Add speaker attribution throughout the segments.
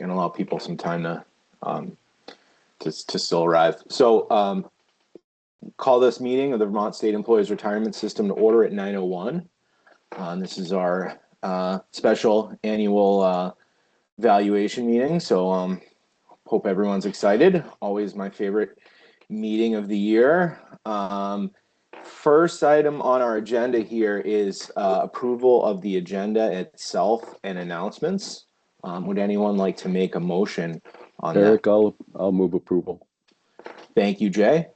Speaker 1: and allow people some time to still arrive. So call this meeting of the Vermont State Employees Retirement System to order at 9:01. This is our special annual valuation meeting. So hope everyone's excited. Always my favorite meeting of the year. First item on our agenda here is approval of the agenda itself and announcements. Would anyone like to make a motion on
Speaker 2: Eric,
Speaker 1: that?
Speaker 2: I'll move approval.
Speaker 1: Thank you, Jay.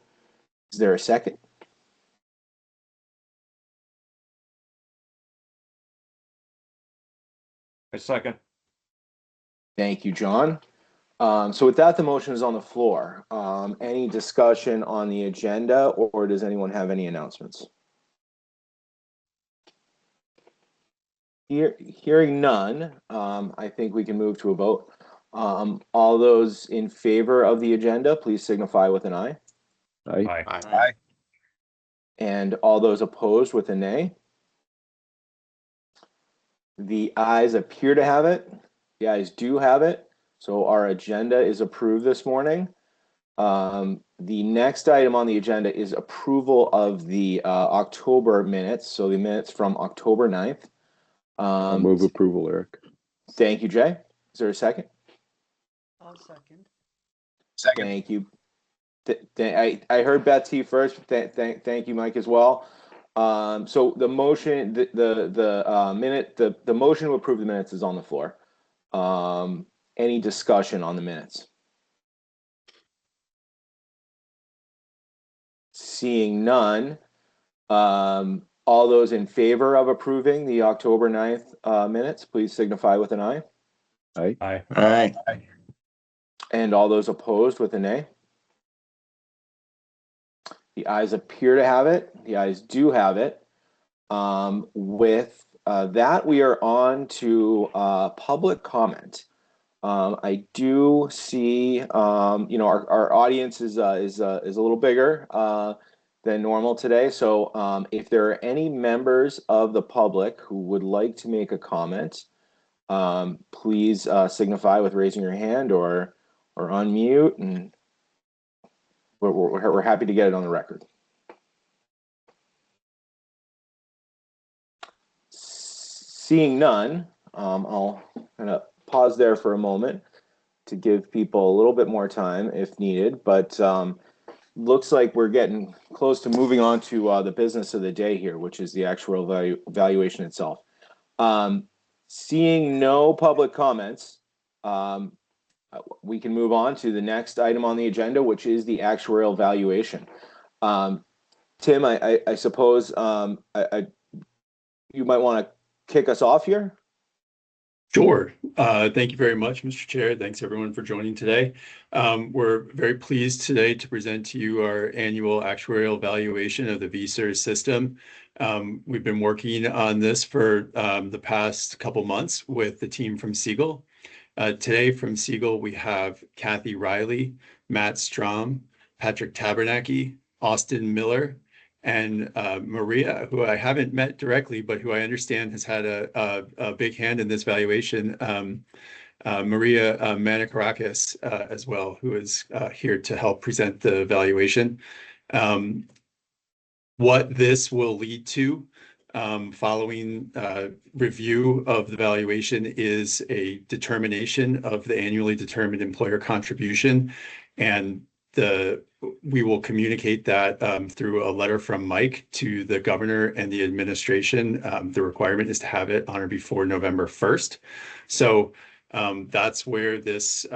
Speaker 1: Is there a second?
Speaker 3: A second.
Speaker 1: Thank you, John. So with that, the motion is on the floor. Any discussion on the agenda, or does anyone have any announcements? Hearing none, I think we can move to a vote. All those in favor of the agenda, please signify with an aye.
Speaker 2: Aye.
Speaker 3: Aye.
Speaker 1: And all those opposed with a nay. The ayes appear to have it. The ayes do have it. So our agenda is approved this morning. The next item on the agenda is approval of the October minutes. So the minutes from October 9th.
Speaker 2: I'll move approval, Eric.
Speaker 1: Thank you, Jay. Is there a second?
Speaker 4: I'll second.
Speaker 3: Second.
Speaker 1: Thank you. I heard Betsy first. Thank you, Mike, as well. So the motion, the motion to approve the minutes is on the floor. Any discussion on the minutes? Seeing none, all those in favor of approving the October 9th minutes, please signify with an aye.
Speaker 2: Aye.
Speaker 3: Aye.
Speaker 5: Aye.
Speaker 1: And all those opposed with a nay. The ayes appear to have it. The ayes do have it. With that, we are on to public comment. I do see, our audience is a little bigger than normal today. So if there are any members of the public who would like to make a comment, please signify with raising your hand or unmute, and we're happy to get it on the record. Seeing none, I'll kind of pause there for a moment to give people a little bit more time if needed, but looks like we're getting close to moving on to the business of the day here, which is the actuarial valuation itself. Seeing no public comments, we can move on to the next item on the agenda, which is the actuarial valuation. Tim, I suppose you might want to kick us off here.
Speaker 6: Sure. Thank you very much, Mr. Chair. Thanks everyone for joining today. We're very pleased today to present to you our annual actuarial valuation of the VSERS system. We've been working on this for the past couple months with the team from Siegel. Today from Siegel, we have Kathy Riley, Matt Strom, Patrick Tabernacki, Austin Miller, and Maria, who I haven't met directly, but who I understand has had a big hand in this valuation, Maria Manikarakis as well, who is here to help present the valuation. What this will lead to following review of the valuation is a determination of the annually determined employer contribution, and we will communicate that through a letter from Mike to the governor and the administration. The requirement is to have it on or before November 1st. So that's where this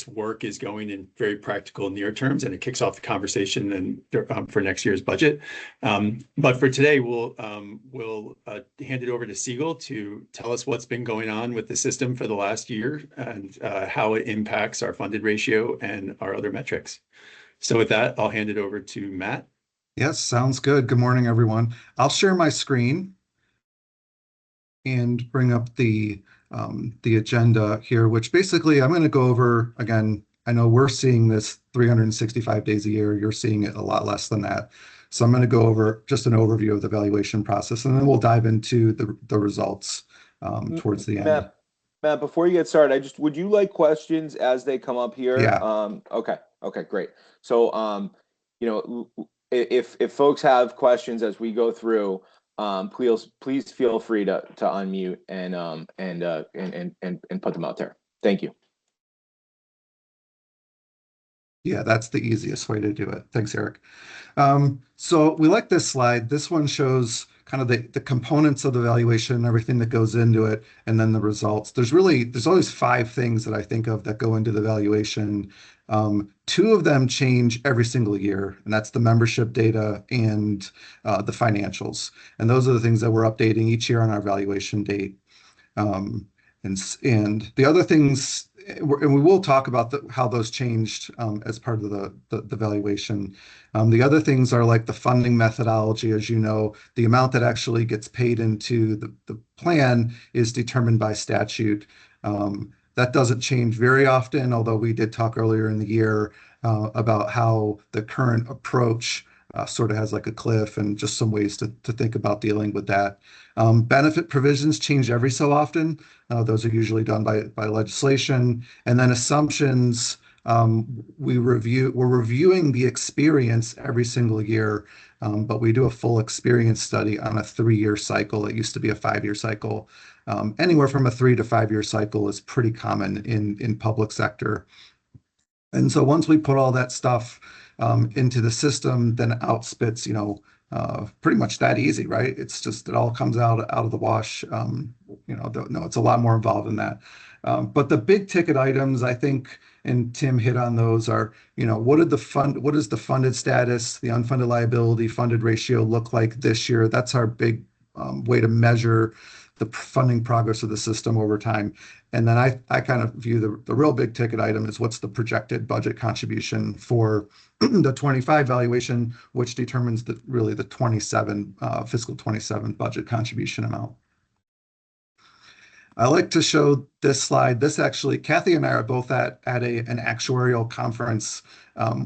Speaker 6: work is going in very practical near terms, and it kicks off the conversation and for next year's budget. But for today, we'll hand it over to Siegel to tell us what's been going on with the system for the last year and how it impacts our funded ratio and our other metrics. So with that, I'll hand it over to Matt.
Speaker 7: Yes, sounds good. Good morning, everyone. I'll share my screen and bring up the agenda here, which basically I'm going to go over again. I know we're seeing this 365 days a year. You're seeing it a lot less than that. So I'm going to go over just an overview of the valuation process, and then we'll dive into the results towards the end.
Speaker 1: Matt, before you get started, would you like questions as they come up here?
Speaker 7: Yeah.
Speaker 1: Okay, great. So, if folks have questions as we go through, please feel free to unmute and put them out there. Thank you.
Speaker 7: Yeah, that's the easiest way to do it. Thanks, Eric. So we like this slide. This one shows kind of the components of the valuation and everything that goes into it, and then the results. There's always 5 things that I think of that go into the valuation. 2 of them change every single year, and that's the membership data and the financials. And those are the things that we're updating each year on our valuation date. And the other things, and we will talk about how those changed as part of the valuation. The other things are like the funding methodology. As you know, the amount that actually gets paid into the plan is determined by statute. That doesn't change very often, although we did talk earlier in the year about how the current approach sort of has like a cliff and just some ways to think about dealing with that. Benefit provisions change every so often. Those are usually done by legislation. And then assumptions, we're reviewing the experience every single year, but we do a full experience study on a 3-year cycle. It used to be a 5-year cycle. Anywhere from a 3 to 5-year cycle is pretty common in public sector. And so once we put all that stuff into the system, then out spits, pretty much that easy, right? It's just, it all comes out of the wash. No, it's a lot more involved in that. But the big ticket items, I think, and Tim hit on those, are, what is the funded status, the unfunded liability, funded ratio look like this year? That's our big way to measure the funding progress of the system over time. And then I kind of view the real big ticket item is what's the projected budget contribution for the 25 valuation, which determines really the 27 fiscal 27 budget contribution amount. I like to show this slide. This actually, Kathy and I are both at an actuarial conference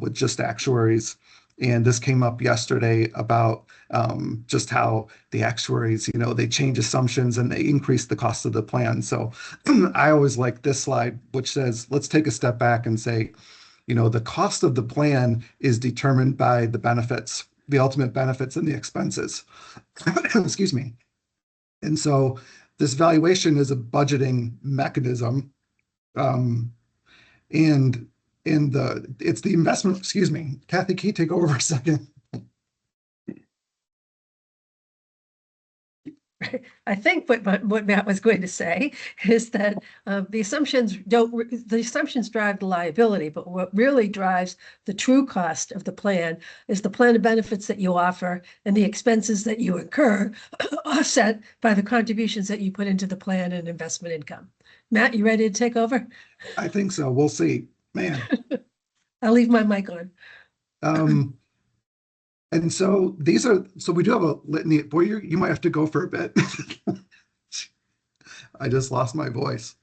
Speaker 7: with just actuaries. And this came up yesterday about just how the actuaries, they change assumptions and they increase the cost of the plan. So I always like this slide, which says, let's take a step back and say, the cost of the plan is determined by the benefits, the ultimate benefits and the expenses. Excuse me. And so this valuation is a budgeting mechanism. It's the investment, excuse me, Kathy, can you take over for a second?
Speaker 4: I think what Matt was going to say is that the assumptions drive the liability, but what really drives the true cost of the plan is the plan of benefits that you offer and the expenses that you incur, offset by the contributions that you put into the plan and investment income. Matt, you ready to take over?
Speaker 7: I think so. We'll see. Man.
Speaker 4: I'll leave my mic on.
Speaker 7: And so we do have a litany. Boy, you might have to go for a bit. I just lost my voice.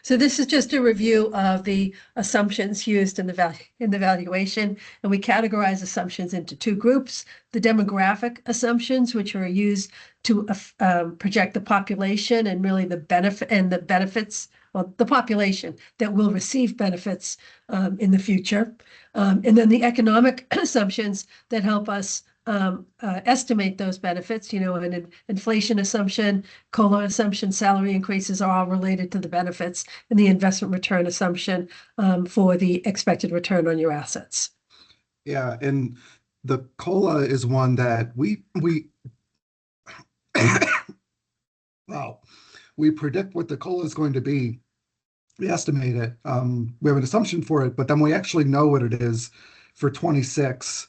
Speaker 4: So this is just a review of the assumptions used in the valuation, and we categorize assumptions into 2 groups: the demographic assumptions, which are used to project the population and really the benefits, well, the population that will receive benefits in the future, and then the economic assumptions that help us estimate those benefits. An inflation assumption, COLA assumption, salary increases are all related to the benefits, and the investment return assumption for the expected return on your assets.
Speaker 7: Yeah, and the COLA is one that we wow, we predict what the COLA is going to be. We estimate it. We have an assumption for it, but then we actually know what it is for 26.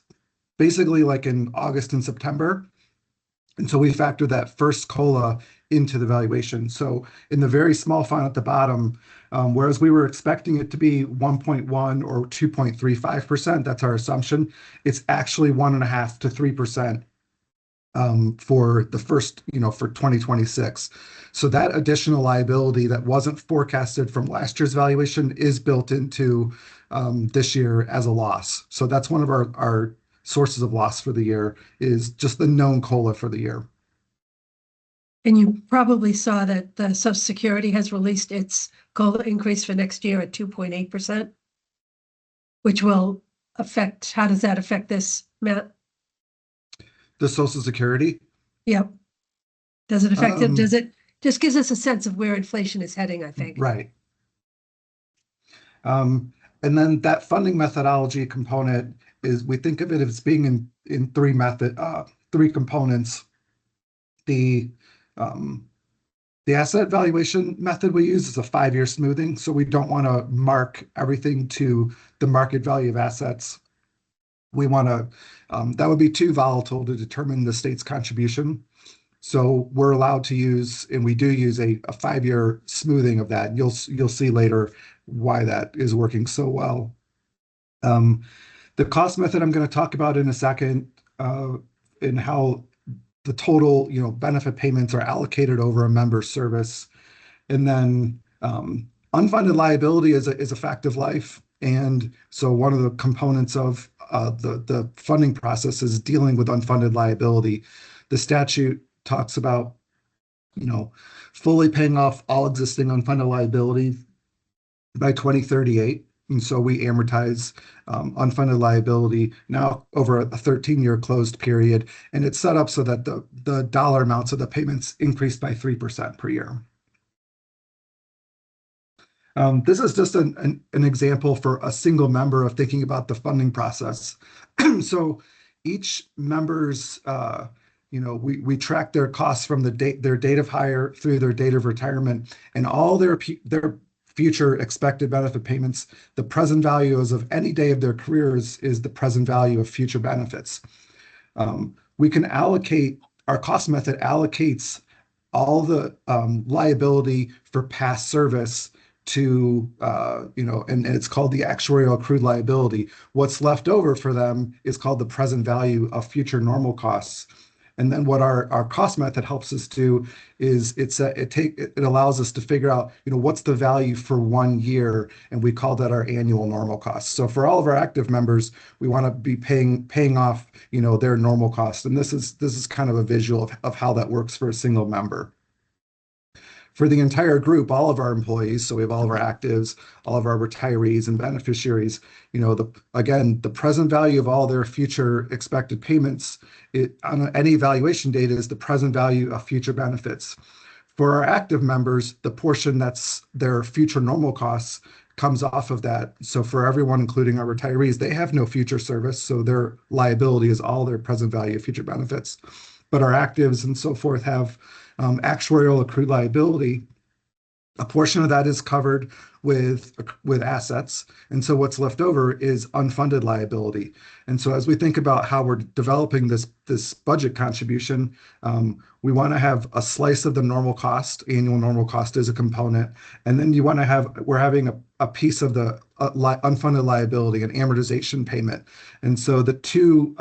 Speaker 7: Basically like in August and September. And so we factor that first COLA into the valuation. So in the very small font at the bottom, whereas we were expecting it to be 1.1 or 2.35%, that's our assumption, it's actually 1.5 to 3% for the first, for 2026. So that additional liability that wasn't forecasted from last year's valuation is built into this year as a loss. So that's one of our sources of loss for the year, is just the known COLA for the year.
Speaker 4: And you probably saw that the Social Security has released its COLA increase for next year at 2.8%, which will affect, how does that affect this, Matt?
Speaker 7: The Social Security.
Speaker 4: Yep. Does it affect it? Does it just gives us a sense of where inflation is heading, I think.
Speaker 7: Right. And then that funding methodology component is, we think of it as being in three components. The asset valuation method we use is a 5-year smoothing, so we don't want to mark everything to the market value of assets. We want to, that would be too volatile to determine the state's contribution. So we're allowed to use, and we do use a 5-year smoothing of that. You'll see later why that is working so well. The cost method I'm going to talk about in a second, and how the total, benefit payments are allocated over a member's service. And then unfunded liability is a fact of life. And so one of the components of the funding process is dealing with unfunded liability. The statute talks about, fully paying off all existing unfunded liability by 2038. And so we amortize unfunded liability now over a 13-year closed period. And it's set up so that the dollar amounts of the payments increase by 3% per year. This is just an example for a single member of thinking about the funding process. So each member's, we track their costs from their date of hire through their date of retirement, and all their future expected benefit payments. The present value as of any day of their careers is the present value of future benefits. We can allocate, our cost method allocates all the liability for past service to, and it's called the actuarial accrued liability. What's left over for them is called the present value of future normal costs. And then what our cost method helps us do is it allows us to figure out, what's the value for 1 year, and we call that our annual normal costs. So for all of our active members, we want to be paying off, their normal costs. And this is kind of a visual of how that works for a single member. For the entire group, all of our employees, so we have all of our actives, all of our retirees and beneficiaries, the present value of all their future expected payments on any evaluation date is the present value of future benefits. For our active members, the portion that's their future normal costs comes off of that. So for everyone, including our retirees, they have no future service, so their liability is all their present value of future benefits. But our actives and so forth have actuarial accrued liability. A portion of that is covered with assets, and so what's left over is unfunded liability. And so as we think about how we're developing this budget contribution, we want to have a slice of the normal cost. Annual normal cost is a component, and then we're having a piece of the unfunded liability, an amortization payment. And so the two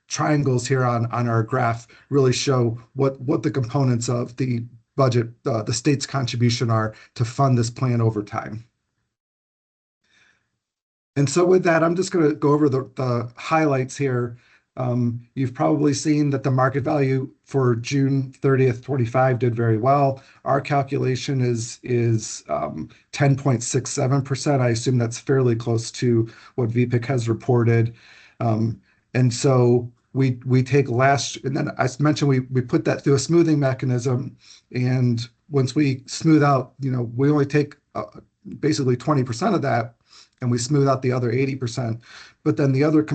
Speaker 7: triangles here on our graph really show what the components of the budget, the state's contribution are to fund this plan over time. And so with that, I'm just going to go over the highlights here. You've probably seen that the market value for June 30th, 25 did very well. Our calculation is 10.67%. I assume that's fairly close to what VPIC has reported. And so we take and then I mentioned we put that through a smoothing mechanism, and once we smooth out, we only take basically 20% of that, and we smooth out the other 80%. But then the other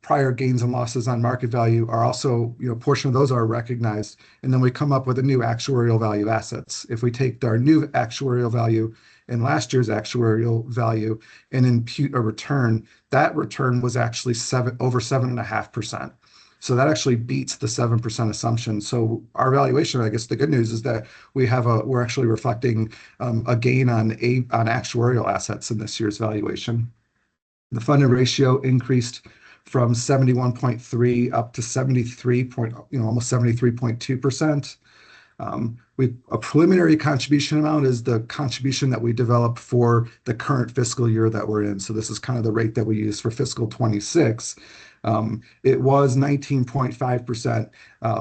Speaker 7: prior gains and losses on market value are also, a portion of those are recognized, and then we come up with a new actuarial value of assets. If we take our new actuarial value and last year's actuarial value and impute a return, that return was actually over 7.5%. So that actually beats the 7% assumption. So our valuation, I guess the good news is that we're actually reflecting a gain on actuarial assets in this year's valuation. The funded ratio increased from 71.3 up to 73 almost 73.2%. A preliminary contribution amount is the contribution that we develop for the current fiscal year that we're in. So this is kind of the rate that we use for fiscal 26. It was 19.5%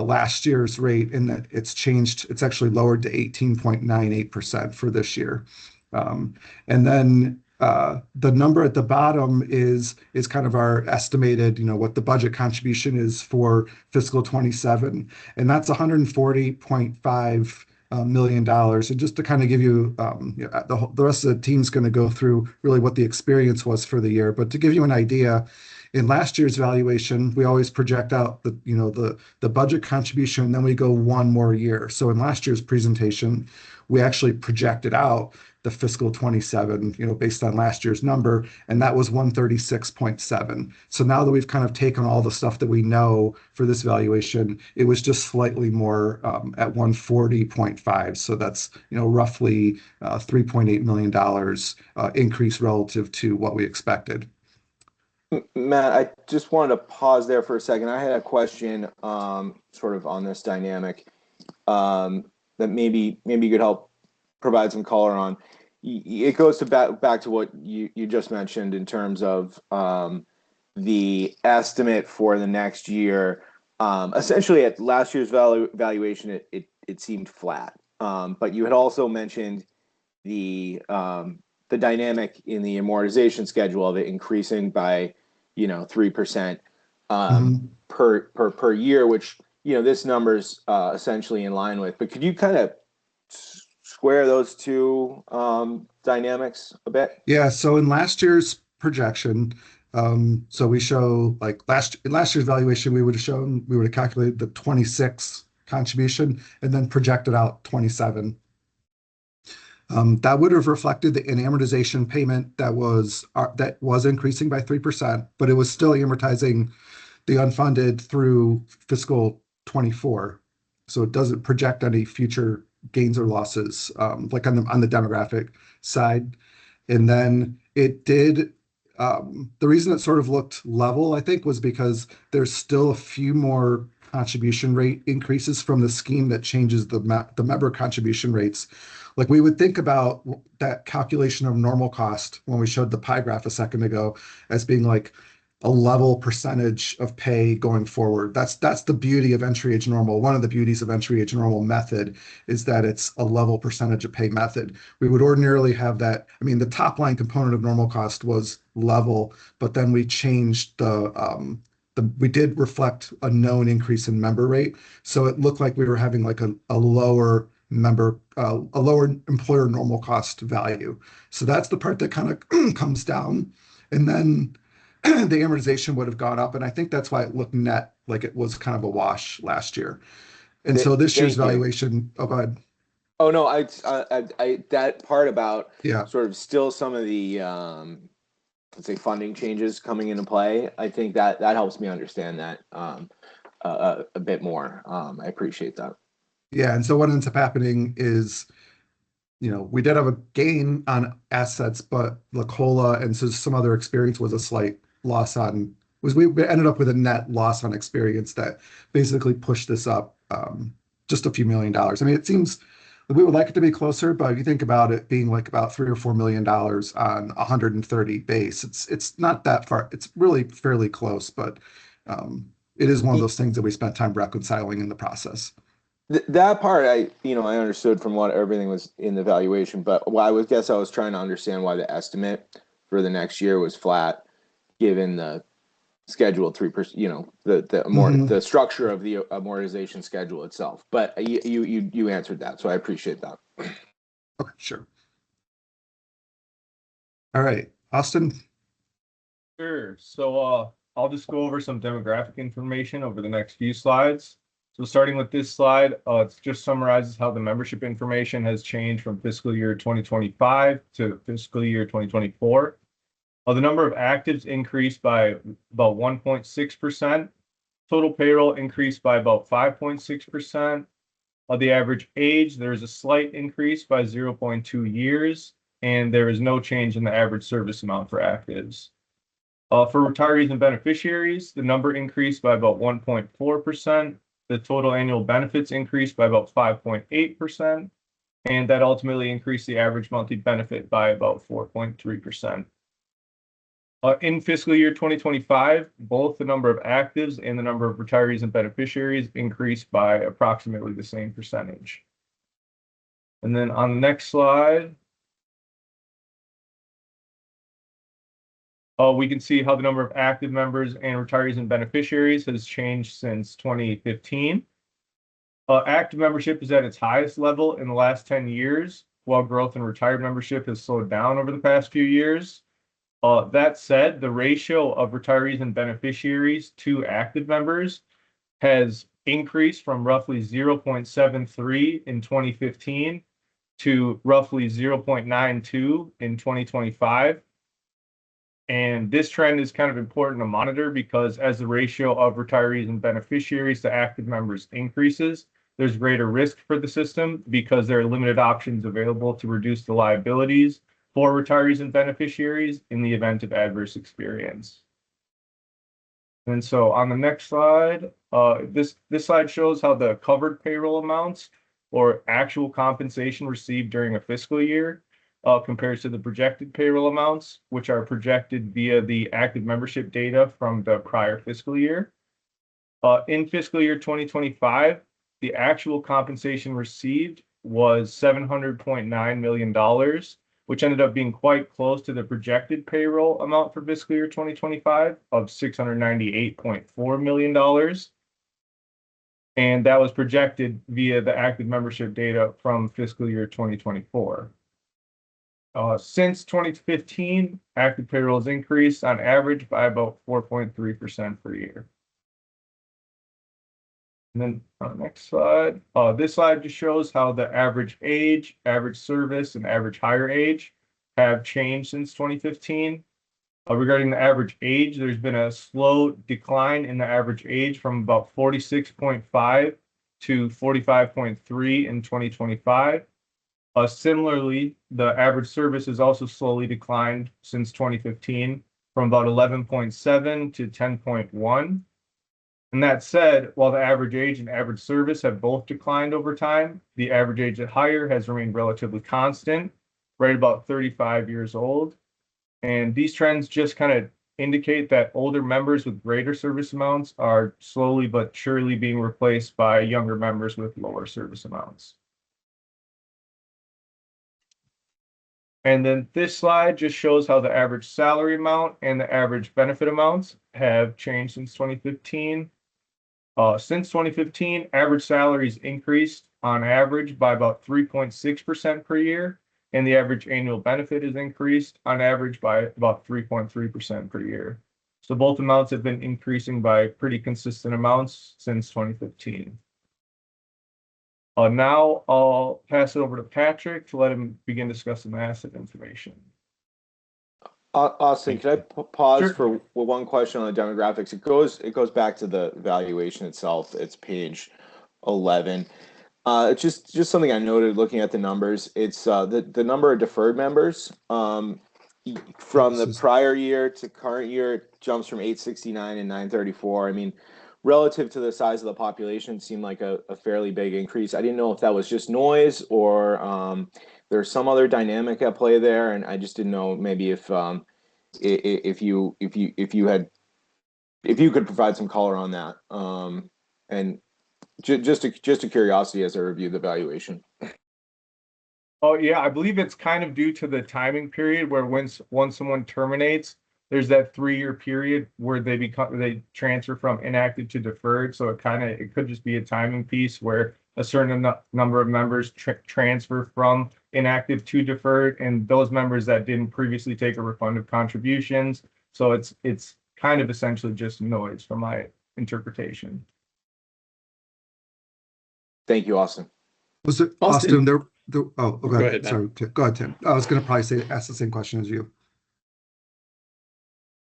Speaker 7: last year's rate, and that it's changed. It's actually lowered to 18.98% for this year. And then the number at the bottom is kind of our estimated, what the budget contribution is for fiscal 27, and that's $140.5 million. And just to kind of give you, the rest of the team's going to go through really what the experience was for the year. But to give you an idea, in last year's valuation, we always project out the budget contribution, and then we go one more year. So in last year's presentation, we actually projected out the fiscal 27, based on last year's number, and that was 136.7. So now that we've kind of taken all the stuff that we know for this valuation, it was just slightly more at 140.5. So that's roughly $3.8 million increase relative to what we expected.
Speaker 1: Matt, I just wanted to pause there for a second. I had a question sort of on this dynamic that maybe you could help provide some color on. It goes to back to what you just mentioned in terms of the estimate for the next year. Essentially, at last year's valuation, it seemed flat. But you had also mentioned the dynamic in the amortization schedule of it increasing by 3% per year, which this number's essentially in line with. But could you kind of square those two dynamics a bit?
Speaker 7: Yeah. So in last year's projection, so we show in last year's valuation, we would have calculated the 26 contribution and then projected out 27. That would have reflected an amortization payment that was increasing by 3%, but it was still amortizing the unfunded through fiscal 24. So it doesn't project any future gains or losses, like on the demographic side. And then it did. The reason it sort of looked level, I think, was because there's still a few more contribution rate increases from the scheme that changes the member contribution rates. Like we would think about that calculation of normal cost when we showed the pie graph a second ago as being like a level percentage of pay going forward. That's the beauty of entry age normal. One of the beauties of entry age normal method is that it's a level percentage of pay method. We would ordinarily have that. I mean, the top line component of normal cost was level, but then we changed we did reflect a known increase in member rate. So it looked like we were having like a lower lower employer normal cost value. So that's the part that kind of comes down. And then the amortization would have gone up. And I think that's why it looked net like it was kind of a wash last year. And so this year's valuation, go ahead.
Speaker 1: Oh, no, I that part about sort of still some of the, let's say, funding changes coming into play. I think that helps me understand that a bit more. I appreciate that. Yeah.
Speaker 7: And so what ends up happening is, we did have a gain on assets, but La Cola and so some other experience was a slight loss we ended up with a net loss on experience that basically pushed this up just a few $1 million. I mean, it seems we would like it to be closer, but if you think about it being like about $3 or $4 million on 130 base, it's not that far. It's really fairly close, but it is one of those things that we spent time reconciling in the process.
Speaker 1: That part I understood from what everything was in the valuation, but I was trying to understand why the estimate for the next year was flat, given the scheduled 3%, the structure of the amortization schedule itself. But you answered that, so I appreciate that.
Speaker 7: Okay, sure. All right, Austin.
Speaker 3: Sure. So I'll just go over some demographic information over the next few slides. So starting with this slide, it just summarizes how the membership information has changed from fiscal year 2025 to fiscal year 2024. The number of actives increased by about 1.6%. Total payroll increased by about 5.6%. The average age, there is a slight increase by 0.2 years, and there is no change in the average service amount for actives. For retirees and beneficiaries, the number increased by about 1.4%. The total annual benefits increased by about 5.8%, and that ultimately increased the average monthly benefit by about 4.3%. In fiscal year 2025, both the number of actives and the number of retirees and beneficiaries increased by approximately the same percentage. And then on the next slide, we can see how the number of active members and retirees and beneficiaries has changed since 2015. Active membership is at its highest level in the last 10 years, while growth in retired membership has slowed down over the past few years. That said, the ratio of retirees and beneficiaries to active members has increased from roughly 0.73 in 2015 to roughly 0.92 in 2025. And this trend is kind of important to monitor because as the ratio of retirees and beneficiaries to active members increases, there's greater risk for the system because there are limited options available to reduce the liabilities for retirees and beneficiaries in the event of adverse experience. And so on the next slide, this slide shows how the covered payroll amounts or actual compensation received during a fiscal year compares to the projected payroll amounts, which are projected via the active membership data from the prior fiscal year. In fiscal year 2025, the actual compensation received was $700.9 million, which ended up being quite close to the projected payroll amount for fiscal year 2025 of $698.4 million. And that was projected via the active membership data from fiscal year 2024. Since 2015, active payroll has increased on average by about 4.3% per year. And then on the next slide, this slide just shows how the average age, average service, and average hire age have changed since 2015. Regarding the average age, there's been a slow decline in the average age from about 46.5 to 45.3 in 2025. Similarly, the average service has also slowly declined since 2015 from about 11.7 to 10.1. And that said, while the average age and average service have both declined over time, the average age at hire has remained relatively constant, right about 35 years old. And these trends just kind of indicate that older members with greater service amounts are slowly but surely being replaced by younger members with lower service amounts. And then this slide just shows how the average salary amount and the average benefit amounts have changed since 2015. Since 2015, average salaries increased on average by about 3.6% per year, and the average annual benefit has increased on average by about 3.3% per year. So both amounts have been increasing by pretty consistent amounts since 2015. Now I'll pass it over to Patrick to let him begin discussing the asset information.
Speaker 1: Austin, can I pause
Speaker 3: Sure.
Speaker 1: for one question on the demographics? It goes back to the valuation itself. It's page 11. It's just something I noted looking at the numbers. It's the number of deferred members from the prior year to current year, it jumps from 869 and 934. I mean, relative to the size of the population, it seemed like a fairly big increase. I didn't know if that was just noise or there's some other dynamic at play there, and I just didn't know maybe if you could provide some color on that, and just a curiosity as I reviewed the valuation.
Speaker 3: Oh yeah, I believe it's kind of due to the timing period where once someone terminates, there's that 3-year period where they transfer from inactive to deferred. So it could just be a timing piece where a certain number of members transfer from inactive to deferred, and those members that didn't previously take a refund of contributions. So it's kind of essentially just noise from my interpretation.
Speaker 1: Thank you, Austin.
Speaker 7: Was it
Speaker 6: Austin?
Speaker 7: Austin? Go
Speaker 6: ahead, Matt.
Speaker 7: Sorry, go ahead, Tim. I was going to probably ask the same question as you.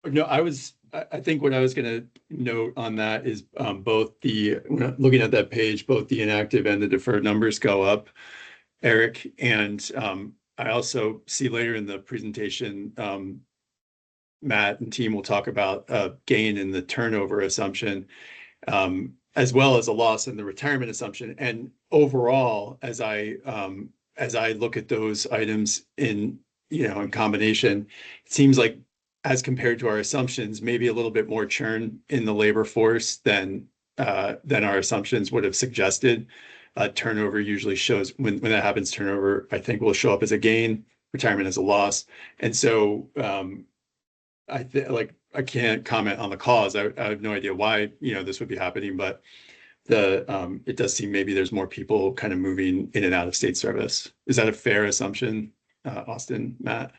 Speaker 6: No, I think what I was going to note on that is looking at that page, both the inactive and the deferred numbers go up, Eric. And I also see later in the presentation, Matt and team will talk about gain in the turnover assumption, as well as a loss in the retirement assumption. And overall, as I look at those items in combination, it seems like as compared to our assumptions, maybe a little bit more churn in the labor force than our assumptions would have suggested. Turnover usually shows when that happens, turnover, I think, will show up as a gain, retirement as a loss. And so I can't comment on the cause. I have no idea why, this would be happening, but it does seem maybe there's more people kind of moving in and out of state service. Is that a fair assumption, Austin, Matt?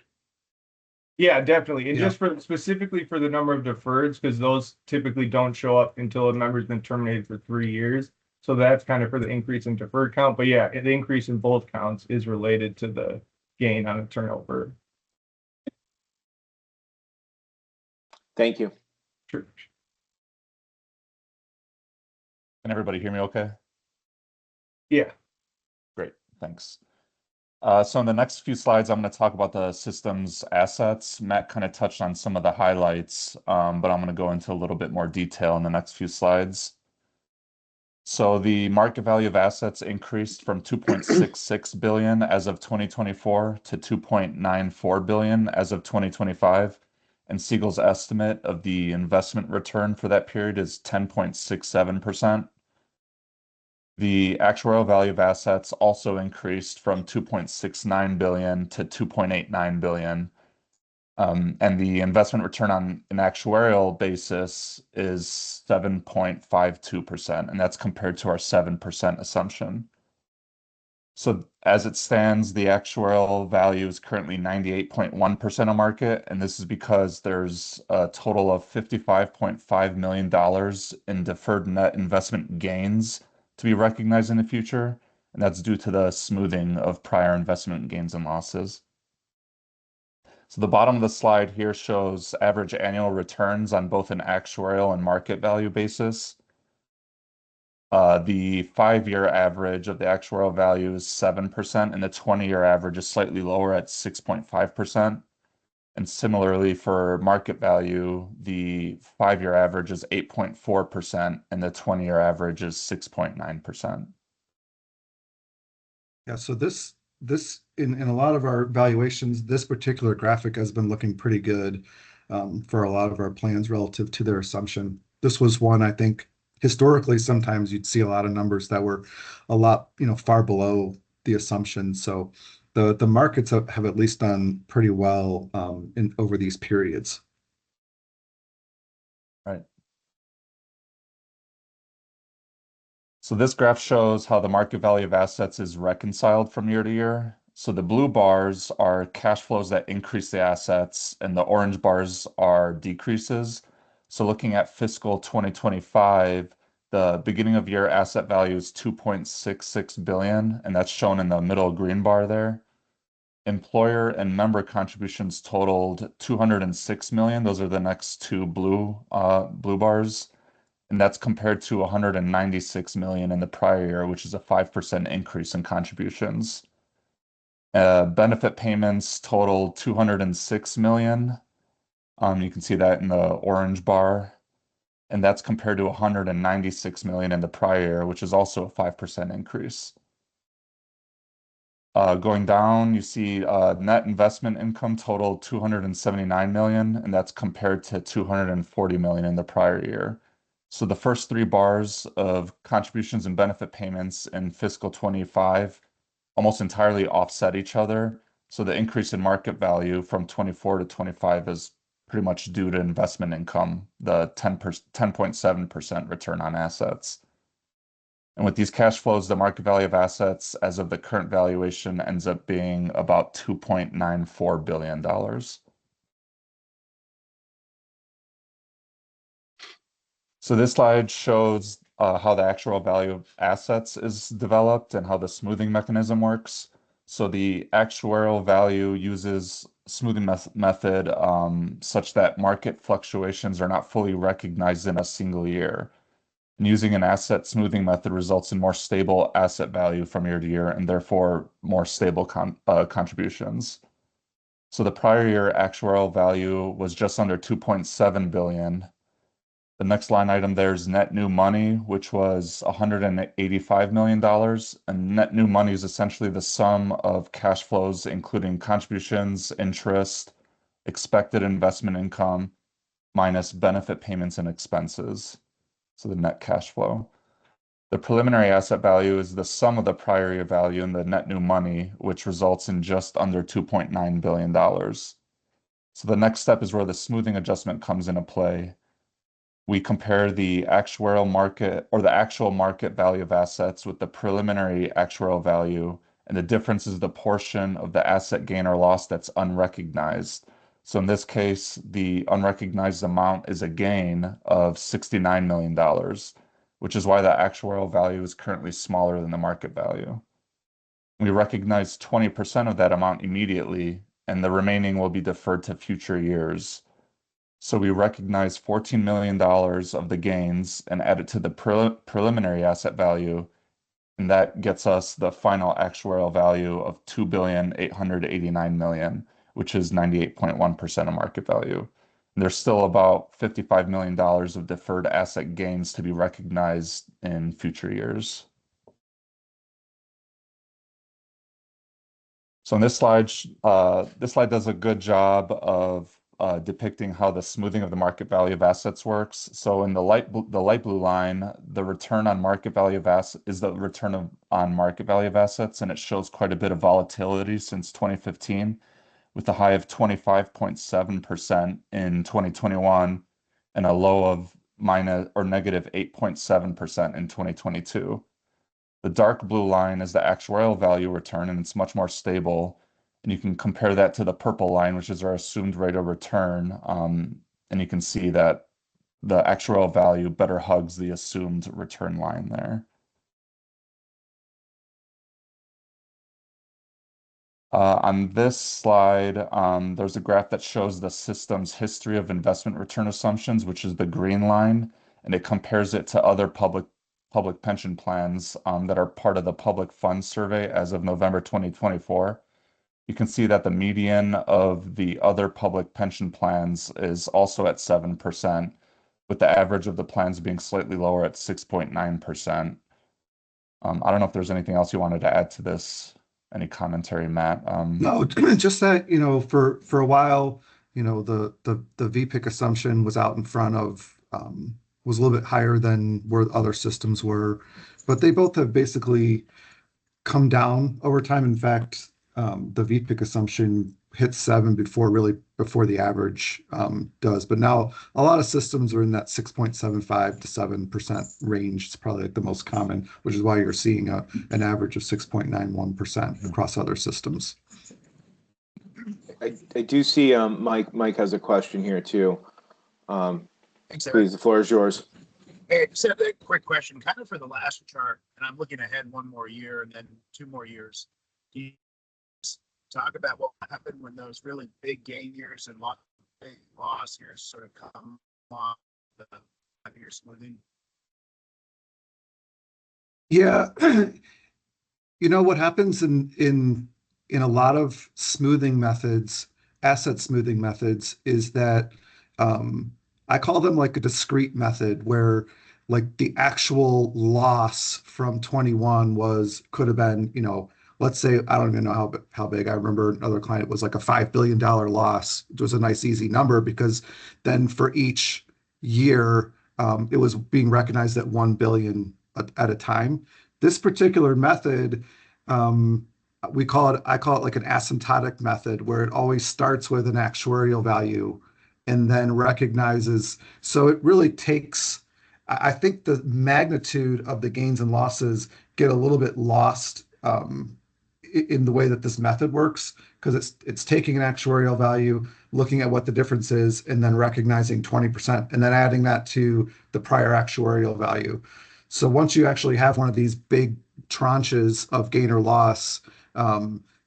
Speaker 3: Yeah, definitely. And
Speaker 7: Yeah.
Speaker 3: just specifically for the number of deferreds, because those typically don't show up until a member's been terminated for 3 years. So that's kind of for the increase in deferred count. But yeah, the increase in both counts is related to the gain on a turnover.
Speaker 1: Thank you.
Speaker 3: Sure.
Speaker 5: Can everybody hear me okay?
Speaker 3: Yeah.
Speaker 5: Great, thanks. So in the next few slides, I'm going to talk about the system's assets. Matt kind of touched on some of the highlights, but I'm going to go into a little bit more detail in the next few slides. So the market value of assets increased from 2.66 billion as of 2024 to 2.94 billion as of 2025. And Siegel's estimate of the investment return for that period is 10.67%. The actuarial value of assets also increased from 2.69 billion to 2.89 billion. And the investment return on an actuarial basis is 7.52%, and that's compared to our 7% assumption. So as it stands, the actuarial value is currently 98.1% of market, and this is because there's a total of $55.5 million in deferred net investment gains to be recognized in the future, and that's due to the smoothing of prior investment gains and losses. So the bottom of the slide here shows average annual returns on both an actuarial and market value basis. The 5-year average of the actuarial value is 7%, and the 20-year average is slightly lower at 6.5%. And similarly, for market value, the 5-year average is 8.4%, and the 20-year average is 6.9%.
Speaker 7: Yeah, so this in a lot of our valuations, this particular graphic has been looking pretty good for a lot of our plans relative to their assumption. This was one, I think, historically, sometimes you'd see a lot of numbers that were a lot, far below the assumption. So the markets have at least done pretty well over these periods.
Speaker 5: Right. So this graph shows how the market value of assets is reconciled from year to year. So the blue bars are cash flows that increase the assets, and the orange bars are decreases. So looking at fiscal 2025, the beginning of year asset value is 2.66 billion, and that's shown in the middle green bar there. Employer and member contributions totaled 206 million. Those are the next two blue bars. And that's compared to 196 million in the prior year, which is a 5% increase in contributions. Benefit payments totaled 206 million. You can see that in the orange bar. And that's compared to 196 million in the prior year, which is also a 5% increase. Going down, you see net investment income totaled 279 million, and that's compared to 240 million in the prior year. So the first 3 bars of contributions and benefit payments in fiscal 25 almost entirely offset each other. So the increase in market value from 24 to 25 is pretty much due to investment income, the 10.7% return on assets. And with these cash flows, the market value of assets as of the current valuation ends up being about $2.94 billion. So this slide shows how the actual value of assets is developed and how the smoothing mechanism works. So the actuarial value uses smoothing method such that market fluctuations are not fully recognized in a single year. And using an asset smoothing method results in more stable asset value from year to year and therefore more stable contributions. So the prior year actuarial value was just under 2.7 billion. The next line item there is net new money, which was $185 million. And net new money is essentially the sum of cash flows, including contributions, interest, expected investment income minus benefit payments and expenses. So the net cash flow. The preliminary asset value is the sum of the prior year value and the net new money, which results in just under $2.9 billion. So the next step is where the smoothing adjustment comes into play. We compare the actuarial market or the actual market value of assets with the preliminary actuarial value, and the difference is the portion of the asset gain or loss that's unrecognized. So in this case, the unrecognized amount is a gain of $69 million, which is why the actuarial value is currently smaller than the market value. We recognize 20% of that amount immediately, and the remaining will be deferred to future years. So we recognize $14 million of the gains and add it to the preliminary asset value, and that gets us the final actuarial value of $2,889 million, which is 98.1% of market value. And there's still about $55 million of deferred asset gains to be recognized in future years. So in this slide does a good job of depicting how the smoothing of the market value of assets works. So in the light blue line, the return on market value of assets is the return on market value of assets, and it shows quite a bit of volatility since 2015, with a high of 25.7% in 2021 and a low of negative 8.7% in 2022. The dark blue line is the actuarial value return, and it's much more stable. And you can compare that to the purple line, which is our assumed rate of return. And you can see that the actuarial value better hugs the assumed return line there. On this slide, there's a graph that shows the system's history of investment return assumptions, which is the green line, and it compares it to other public pension plans that are part of the Public Funds Survey as of November 2024. You can see that the median of the other public pension plans is also at 7%, with the average of the plans being slightly lower at 6.9%. I don't know if there's anything else you wanted to add to this. Any commentary, Matt?
Speaker 7: No, just that, for a while, the VPIC assumption was out in front of, was a little bit higher than where other systems were, but they both have basically come down over time. In fact, the VPIC assumption hits 7 before the average does. But now a lot of systems are in that 6.75 to 7% range. It's probably like the most common, which is why you're seeing an average of 6.91% across other systems.
Speaker 1: I do see Mike has a question here too.
Speaker 8: Thanks,
Speaker 1: Please, the floor is yours.
Speaker 8: Hey, just have a quick question, kind of for the last chart, and I'm looking ahead one more year and then 2 more years. Can you talk about what happened when those really big gain years and big loss years sort of come off the 5-year smoothing?
Speaker 7: Yeah, what happens in a lot of smoothing methods, asset smoothing methods, is that I call them like a discrete method where like the actual loss from 21 could have been, let's say, I don't even know how big. I remember another client was like a $5 billion loss. It was a nice, easy number because then for each year, it was being recognized at $1 billion at a time. This particular method, I call it like an asymptotic method where it always starts with an actuarial value and then recognizes. So it really takes, I think the magnitude of the gains and losses get a little bit lost in the way that this method works, because it's taking an actuarial value, looking at what the difference is, and then recognizing 20%, and then adding that to the prior actuarial value. So once you actually have one of these big tranches of gain or loss,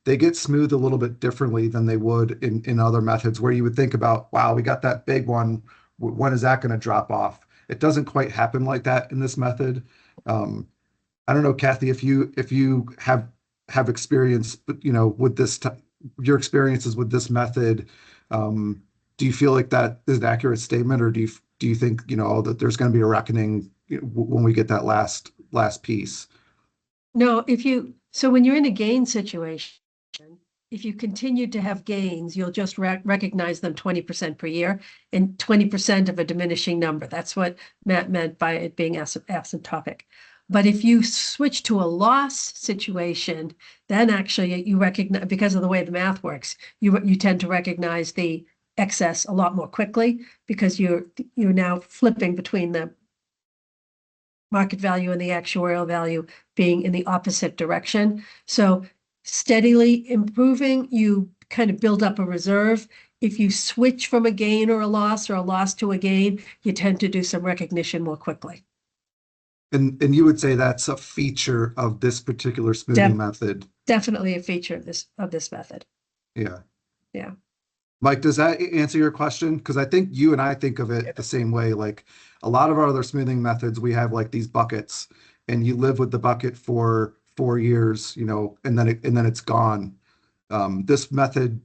Speaker 7: they get smoothed a little bit differently than they would in other methods where you would think about, wow, we got that big one. When is that going to drop off? It doesn't quite happen like that in this method. I don't know, Kathy, if you have experience, with this, your experiences with this method, do you feel like that is an accurate statement, or do you think that there's going to be a reckoning when we get that last piece?
Speaker 4: No, so when you're in a gain situation, if you continue to have gains, you'll just recognize them 20% per year and 20% of a diminishing number. That's what Matt meant by it being asymptotic. But if you switch to a loss situation, then actually you recognize, because of the way the math works, you tend to recognize the excess a lot more quickly because you're now flipping between the market value and the actuarial value being in the opposite direction. So steadily improving, you kind of build up a reserve. If you switch from a gain or a loss to a gain, you tend to do some recognition more quickly.
Speaker 7: And you would say that's a feature of this particular smoothing method?
Speaker 4: Definitely a feature of this method.
Speaker 7: Yeah.
Speaker 4: Yeah.
Speaker 7: Mike, does that answer your question? Because I think you and I think of it the same way. Like a lot of our other smoothing methods, we have like these buckets, and you live with the bucket for 4 years, you know, and then it's gone. This method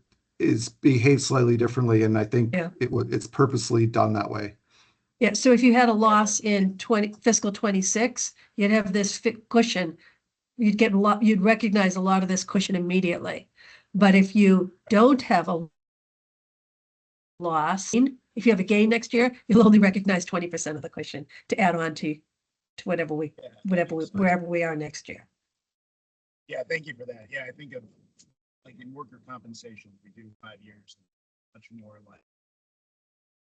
Speaker 7: behaves slightly differently, and I think it's purposely done that way.
Speaker 4: Yeah. So if you had a loss in fiscal 26, you'd have this cushion. You'd recognize a lot of this cushion immediately. But if you don't have a loss, if you have a gain next year, you'll only recognize 20% of the cushion to add on to wherever we are next year.
Speaker 8: Yeah, thank you for that. Yeah, I think of like in worker compensation, we do 5 years, much more like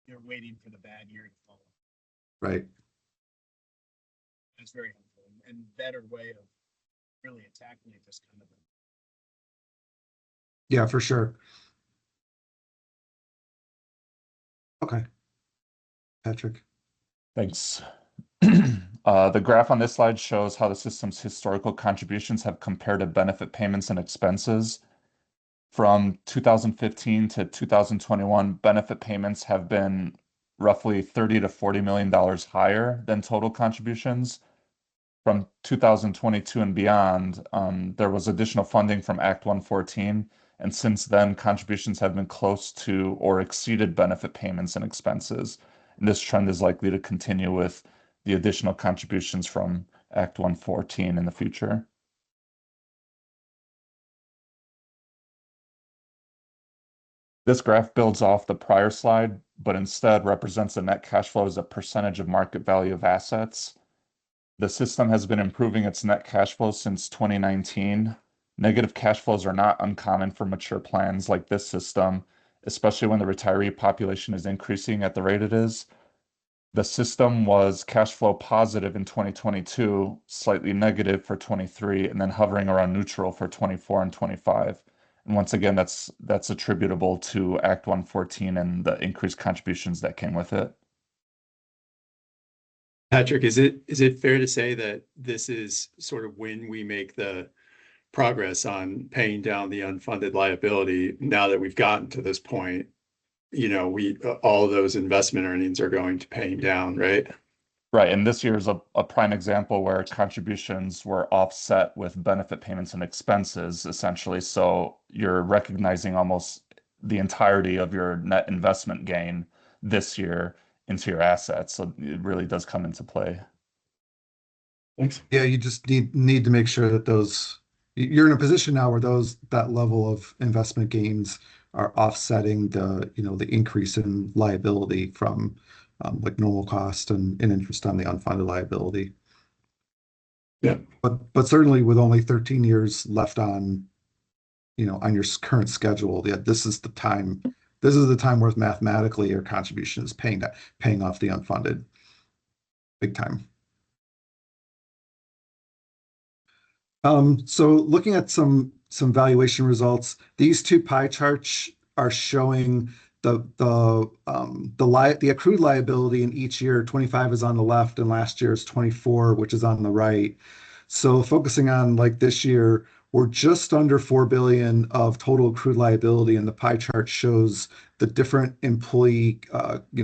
Speaker 8: you're waiting for the bad year to follow.
Speaker 7: Right.
Speaker 8: That's very helpful and better way of really attacking it this kind of thing.
Speaker 7: Yeah, for sure. Okay. Patrick.
Speaker 5: Thanks. The graph on this slide shows how the system's historical contributions have compared to benefit payments and expenses. From 2015 to 2021, benefit payments have been roughly $30 to $40 million higher than total contributions. From 2022 and beyond, there was additional funding from Act 114, and since then, contributions have been close to or exceeded benefit payments and expenses. And this trend is likely to continue with the additional contributions from Act 114 in the future. This graph builds off the prior slide, but instead represents the net cash flow as a percentage of market value of assets. The system has been improving its net cash flow since 2019. Negative cash flows are not uncommon for mature plans like this system, especially when the retiree population is increasing at the rate it is. The system was cash flow positive in 2022, slightly negative for 23, and then hovering around neutral for 24 and 25. And once again, that's attributable to Act 114 and the increased contributions that came with it.
Speaker 6: Patrick, is it fair to say that this is sort of when we make the progress on paying down the unfunded liability? Now that we've gotten to this point, you know, all of those investment earnings are going to paying down, right?
Speaker 5: Right, and this year is a prime example where contributions were offset with benefit payments and expenses, essentially. So you're recognizing almost the entirety of your net investment gain this year into your assets. So it really does come into play.
Speaker 6: Thanks.
Speaker 7: Yeah, you just need to make sure that you're in a position now where that level of investment gains are offsetting the increase in liability from like normal cost and interest on the unfunded liability.
Speaker 6: Yeah.
Speaker 7: But certainly with only 13 years left on your current schedule, this is the time where mathematically your contribution is paying off the unfunded big time. So looking at some valuation results, these two pie charts are showing the accrued liability in each year. 25 is on the left, and last year's 24, which is on the right. So focusing on like this year, we're just under $4 billion of total accrued liability, and the pie chart shows the different employee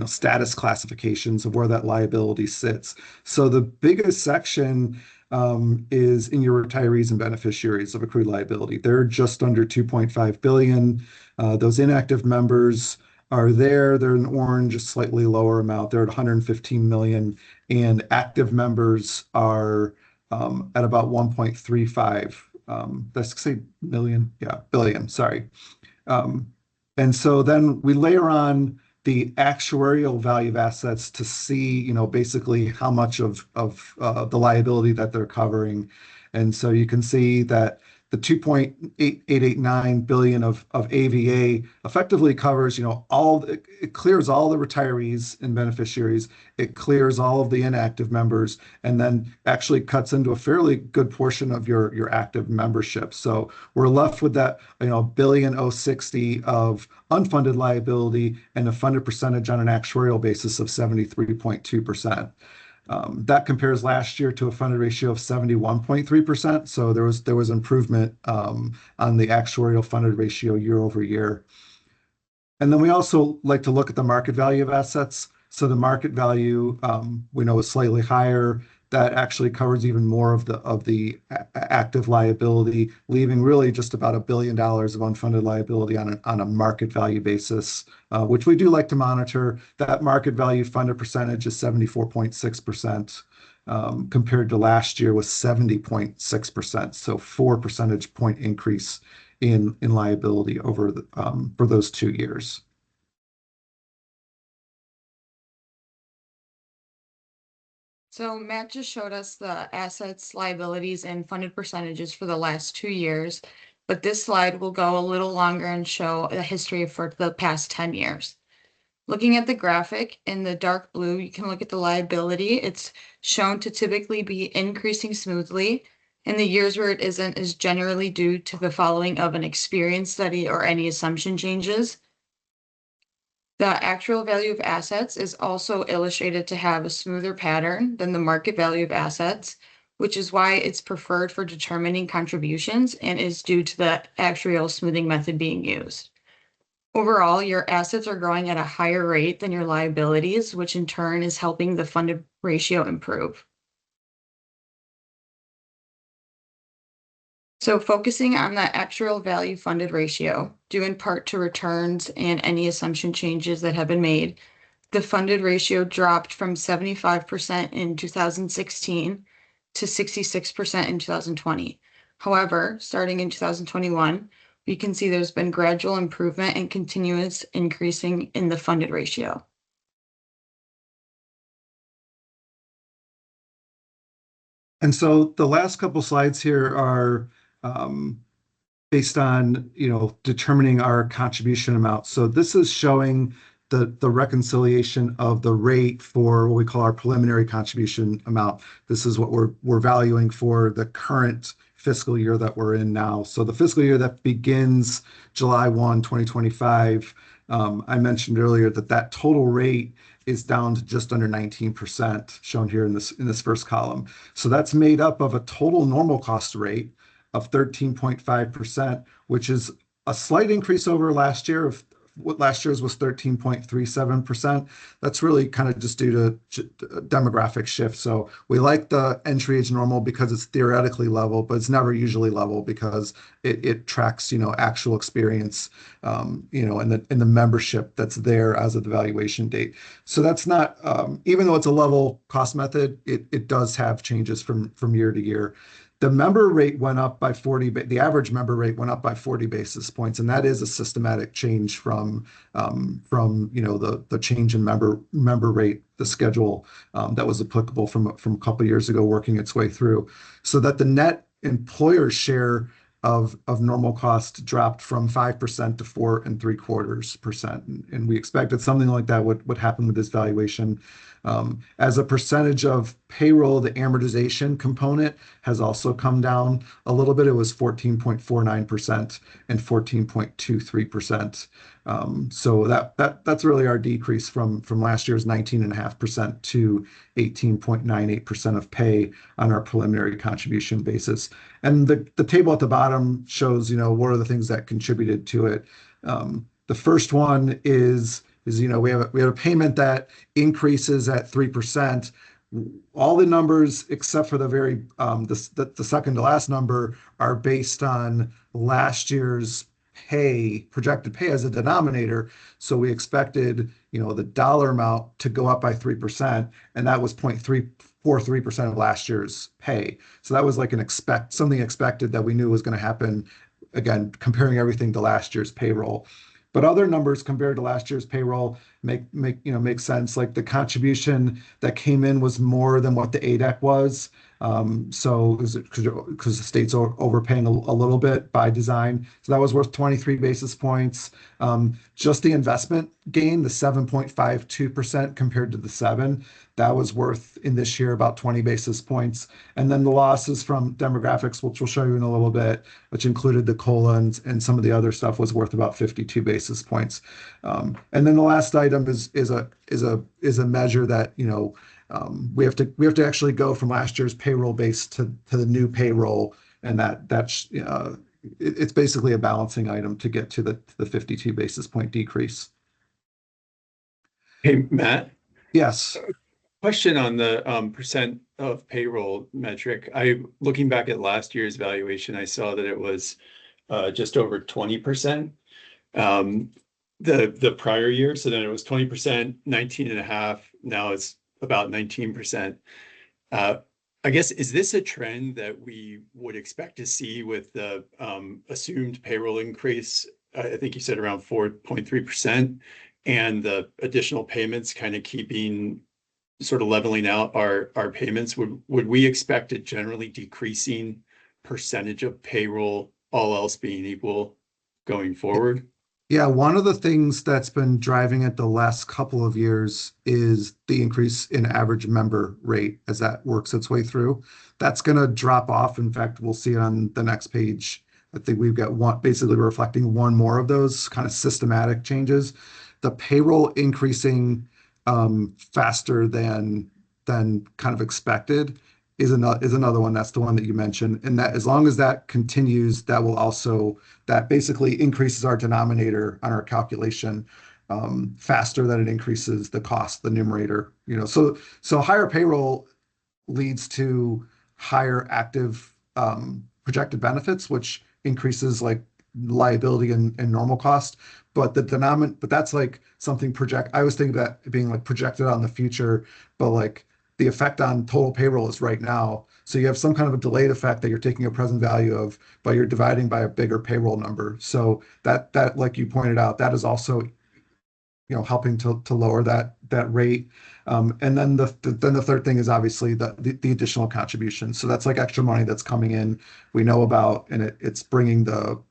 Speaker 7: status classifications of where that liability sits. So the biggest section is in your retirees and beneficiaries of accrued liability. They're just under $2.5 billion. Those inactive members are there. They're in orange, a slightly lower amount. They're at 115 million, and active members are at about 1.35 let's say million, yeah, billion, sorry. And so then we layer on the actuarial value of assets to see, basically how much of the liability that they're covering. And so you can see that the 2.8889 billion of AVA effectively covers, it clears all the retirees and beneficiaries, it clears all of the inactive members, and then actually cuts into a fairly good portion of your active membership. So we're left with that, $1,060,000 of unfunded liability and a funded percentage on an actuarial basis of 73.2%. That compares last year to a funded ratio of 71.3%. So there was improvement on the actuarial funded ratio year over year. And then we also like to look at the market value of assets. So the market value we know is slightly higher. That actually covers even more of the active liability, leaving really just about $1 billion of unfunded liability on a market value basis, which we do like to monitor. That market value funded percentage is 74.6%, compared to last year was 70.6%. So 4 percentage point increase in liability over for those 2 years.
Speaker 9: So Matt just showed us the assets, liabilities, and funded percentages for the last 2 years, but this slide will go a little longer and show the history for the past 10 years. Looking at the graphic in the dark blue, you can look at the liability. It's shown to typically be increasing smoothly. In the years where it isn't is generally due to the following of an experience study or any assumption changes. The actual value of assets is also illustrated to have a smoother pattern than the market value of assets, which is why it's preferred for determining contributions and is due to the actuarial smoothing method being used. Overall, your assets are growing at a higher rate than your liabilities, which in turn is helping the funded ratio improve. So focusing on the actuarial value funded ratio, due in part to returns and any assumption changes that have been made, the funded ratio dropped from 75% in 2016 to 66% in 2020. However, starting in 2021, we can see there's been gradual improvement and continuous increasing in the funded ratio.
Speaker 7: And so the last couple slides here are based on, determining our contribution amount. So this is showing the reconciliation of the rate for what we call our preliminary contribution amount. This is what we're valuing for the current fiscal year that we're in now. So the fiscal year that begins July 1, 2025, I mentioned earlier that total rate is down to just under 19%, shown here in this first column. So that's made up of a total normal cost rate of 13.5%, which is a slight increase over last year. Of what last year's was 13.37%. That's really kind of just due to demographic shift. So we like the entry age normal because it's theoretically level, but it's never usually level because it tracks, actual experience, and the membership that's there as of the valuation date. So that's not, even though it's a level cost method, it does have changes from year to year. The member rate went up by 40, the average member rate went up by 40 basis points, and that is a systematic change from the change in member rate, the schedule that was applicable from a couple of years ago, working its way through, so that the net employer share of normal cost dropped from 5% to 4.75%, and we expected something like that would happen with this valuation. As a percentage of payroll, the amortization component has also come down a little bit. It was 14.49% and 14.23%. So that's really our decrease from last year's 19.5% to 18.98% of pay on our preliminary contribution basis. And the table at the bottom shows, what are the things that contributed to it. The first one is we have a payment that increases at 3%. All the numbers except for the second to last number are based on last year's projected pay as a denominator. So we expected, the dollar amount to go up by 3%, and that was 0.34 43% of last year's pay. So that was like something expected that we knew was going to happen. Again, comparing everything to last year's payroll. But other numbers compared to last year's payroll make sense. Like the contribution that came in was more than what the ADEC was. So because the state's overpaying a little bit by design. So that was worth 23 basis points. Just the investment gain, the 7.52% compared to the 7, that was worth in this year about 20 basis points. And then the losses from demographics, which we'll show you in a little bit, which included the COLA and some of the other stuff, was worth about 52 basis points. And then the last item is a measure that, we have to actually go from last year's payroll base to the new payroll, and that's it's basically a balancing item to get to the 52 basis point decrease.
Speaker 6: Hey, Matt,
Speaker 7: Yes.
Speaker 6: question on the percent of payroll metric. Looking back at last year's valuation, I saw that it was just over 20%. The prior year, so then it was 20%, 19.5. Now it's about 19%. I guess, is this a trend that we would expect to see with the assumed payroll increase? I think you said around 4.3%, and the additional payments kind of keeping sort of leveling out our payments. Would we expect a generally decreasing percentage of payroll, all else being equal, going forward?
Speaker 7: Yeah, one of the things that's been driving it the last couple of years is the increase in average member rate as that works its way through. That's going to drop off. In fact, we'll see it on the next page. I think we've got one basically reflecting one more of those kind of systematic changes. The payroll increasing faster than kind of expected is another one. That's the one that you mentioned. And that as long as that continues, that basically increases our denominator on our calculation faster than it increases the cost, the numerator. So higher payroll leads to higher active projected benefits, which increases like liability and normal cost. But that's like something I was thinking that being like projected on the future, but like the effect on total payroll is right now. So you have some kind of a delayed effect that you're taking a present value of, but you're dividing by a bigger payroll number. So that like you pointed out, that is also helping to lower that rate. And then the third thing is obviously the additional contribution. So that's like extra money that's coming in, we know about, and it's bringing the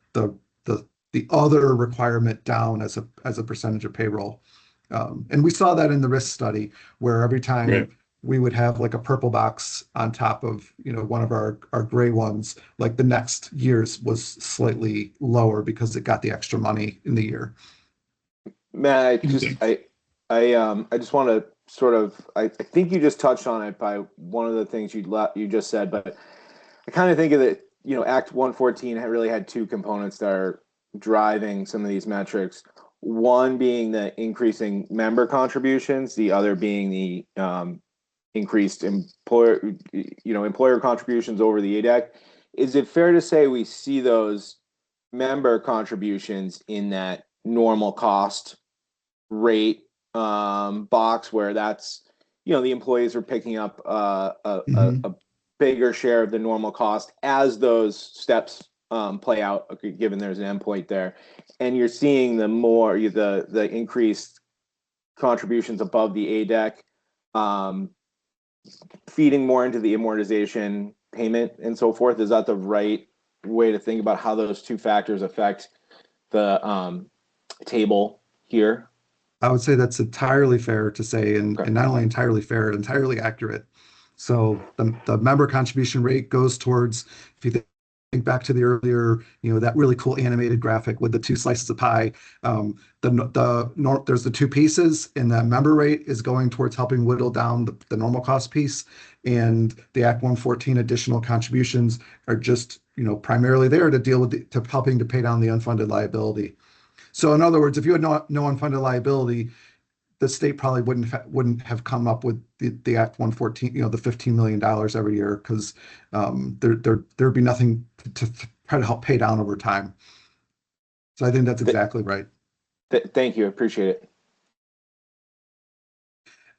Speaker 7: other requirement down as a percentage of payroll. And we saw that in the risk study, where every time
Speaker 6: Right.
Speaker 7: we would have like a purple box on top of one of our gray ones, like the next year's was slightly lower because it got the extra money in the year.
Speaker 1: Matt, I just want to sort of, I think you just touched on it by one of the things you just said, but I kind of think of it, Act 114 really had two components that are driving some of these metrics. One being the increasing member contributions, the other being the increased employer contributions over the ADEC. Is it fair to say we see those member contributions in that normal cost rate box, where that's the employees are picking up a bigger share of the normal cost as those steps play out, given there's an endpoint there, and you're seeing the increased contributions above the ADEC feeding more into the amortization payment and so forth? Is that the right way to think about how those two factors affect the table here?
Speaker 7: I would say that's entirely fair to say, and not only entirely fair, entirely accurate. So the member contribution rate goes towards, if you think back to the earlier, that really cool animated graphic with the two slices of pie, there's the two pieces, and the member rate is going towards helping whittle down the normal cost piece, and the Act 114 additional contributions are just primarily there to deal with to helping to pay down the unfunded liability. So in other words, if you had no unfunded liability, the state probably wouldn't have come up with the Act 114, the $15 million every year, because there'd be nothing to try to help pay down over time. So I think that's exactly right.
Speaker 1: Thank you. I appreciate it.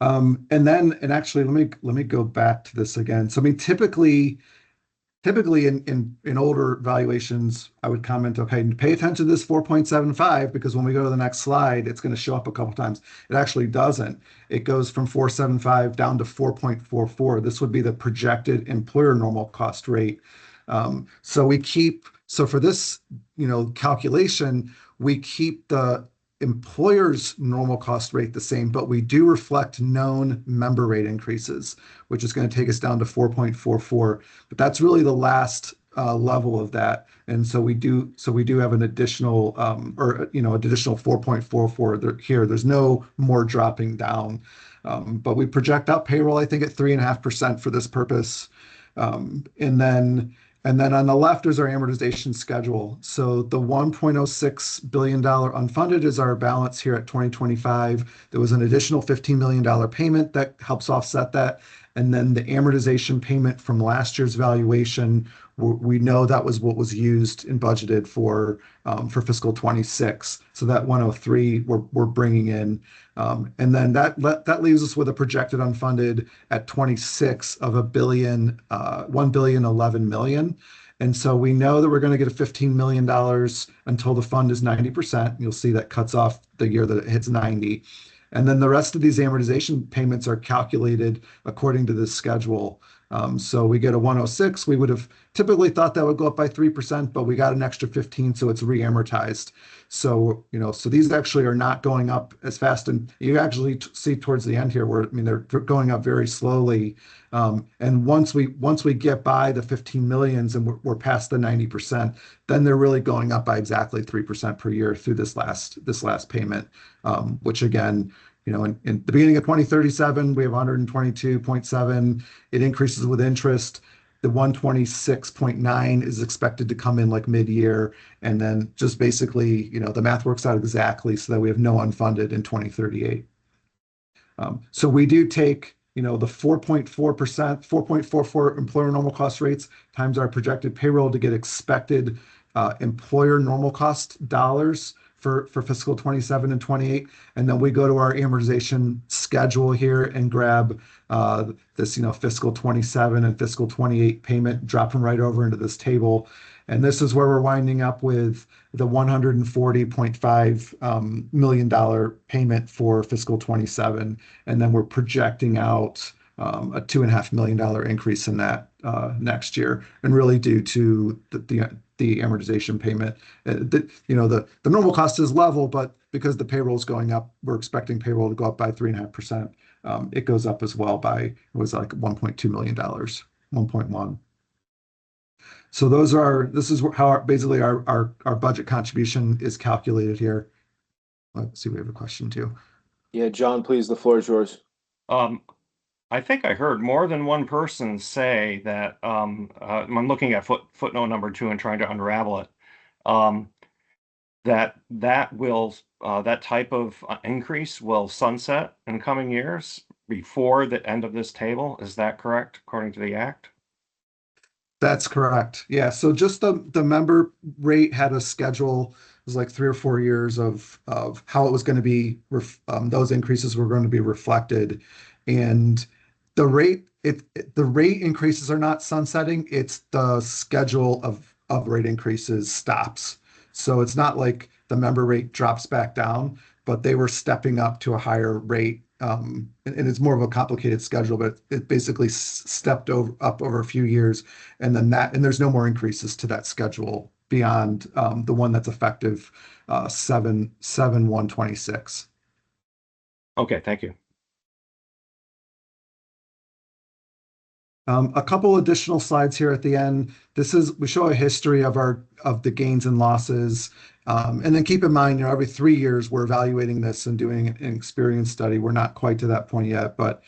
Speaker 7: And actually, let me go back to this again. So I mean, typically in older valuations, I would comment, okay, pay attention to this 4.75 because when we go to the next slide, it's going to show up a couple times. It actually doesn't. It goes from 4.75 down to 4.44. This would be the projected employer normal cost rate. So for this, calculation, we keep the employer's normal cost rate the same, but we do reflect known member rate increases, which is going to take us down to 4.44. But that's really the last level of that, and so we do have an additional additional 4.44 here. There's no more dropping down, but we project out payroll, I think, at 3.5% for this purpose, and then on the left is our amortization schedule. So the $1.06 billion unfunded is our balance here at 2025. There was an additional $15 million payment that helps offset that. And then the amortization payment from last year's valuation, we know that was what was used and budgeted for fiscal 26. So that 103 we're bringing in. And then that leaves us with a projected unfunded at 26 of $1.011 billion. And so we know that we're going to get a $15 million until the fund is 90%. You'll see that cuts off the year that it hits 90. And then the rest of these amortization payments are calculated according to this schedule. So we get a 106. We would have typically thought that would go up by 3%, but we got an extra 15, so it's re-amortized. So, so these actually are not going up as fast. And you actually see towards the end here where, they're going up very slowly. And once we get by the 15 millions and we're past the 90%, then they're really going up by exactly 3% per year through this last payment, which again, in the beginning of 2037, we have 122.7. It increases with interest. The 126.9 is expected to come in like mid-year. And then just basically, the math works out exactly so that we have no unfunded in 2038. So we do take, the 4.4%, 4.44 employer normal cost rates times our projected payroll to get expected employer normal cost dollars for fiscal 27 and 28. And then we go to our amortization schedule here and grab this, fiscal 27 and fiscal 28 payment, drop them right over into this table. And this is where we're winding up with the $140.5 million payment for fiscal 27. And then we're projecting out a $2.5 million increase in that next year, and really due to the amortization payment. The normal cost is level, but because the payroll is going up, we're expecting payroll to go up by 3.5%. It goes up as well by, it was like $1.2 million, 1.1. So this is how basically our budget contribution is calculated here. Let's see, we have a question too.
Speaker 1: Yeah, John, please, the floor is yours.
Speaker 10: I think I heard more than one person say that, I'm looking at footnote number 2 and trying to unravel it, that type of increase will sunset in coming years before the end of this table. Is that correct, according to the Act?
Speaker 7: That's correct. Yeah. So just the member rate had a schedule. It was like 3 or 4 years of how it was going to be. Those increases were going to be reflected, and the rate increases are not sunsetting. It's the schedule of rate increases stops. So it's not like the member rate drops back down, but they were stepping up to a higher rate. And it's more of a complicated schedule, but it basically stepped up over a few years, and then there's no more increases to that schedule beyond the one that's effective 7/1/26.
Speaker 10: Okay, thank you.
Speaker 7: A couple additional slides here at the end. We show a history of the gains and losses. And then keep in mind, every 3 years we're evaluating this and doing an experience study. We're not quite to that point yet, but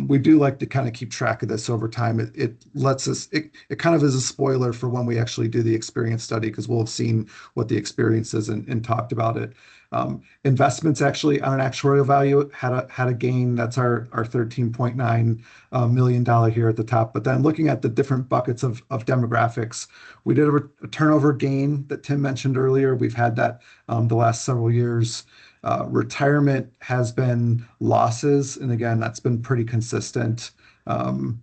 Speaker 7: we do like to kind of keep track of this over time. It lets us, it kind of is a spoiler for when we actually do the experience study, because we'll have seen what the experience is and talked about it. Investments actually on an actuarial value had a gain. That's our $13.9 million here at the top. But then looking at the different buckets of demographics, we did a turnover rollover gain that Tim mentioned earlier. We've had that the last several years. Retirement has been losses, and again, that's been pretty consistent. And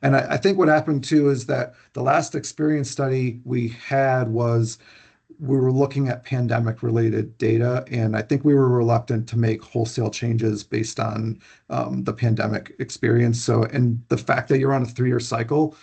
Speaker 7: I think what happened too is that the last experience study we had was we were looking at pandemic related data, and I think we were reluctant to make wholesale changes based on the pandemic experience. So, and the fact that you're on a 3-year cycle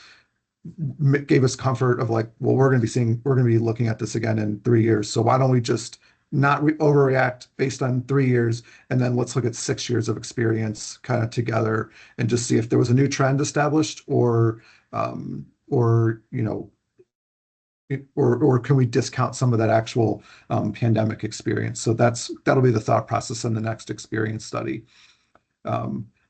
Speaker 7: gave us comfort of like, well, we're going to be looking at this again in 3 years. So why don't we just not overreact based on 3 years, and then let's look at 6 years of experience kind of together and just see if there was a new trend established, or you know, or can we discount some of that actual pandemic experience? So that'll be the thought process in the next experience study.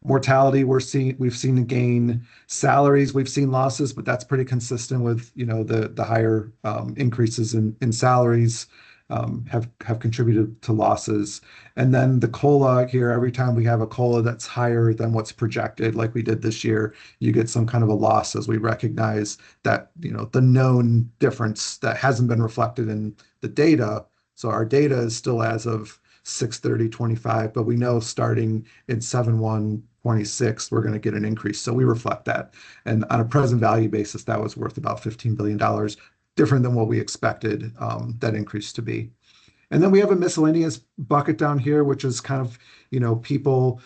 Speaker 7: Mortality, we've seen a gain. Salaries, we've seen losses, but that's pretty consistent with, you know, the higher increases in salaries have contributed to losses. And then the COLA here, every time we have a COLA that's higher than what's projected, like we did this year, you get some kind of a loss as we recognize that, you know, the known difference that hasn't been reflected in the data. So our data is still as of 6/30/25, but we know starting in 7/1/26, we're going to get an increase. So we reflect that. And on a present value basis, that was worth about $15 billion, different than what we expected that increase to be. And then we have a miscellaneous bucket down here, which is kind of, you know, people,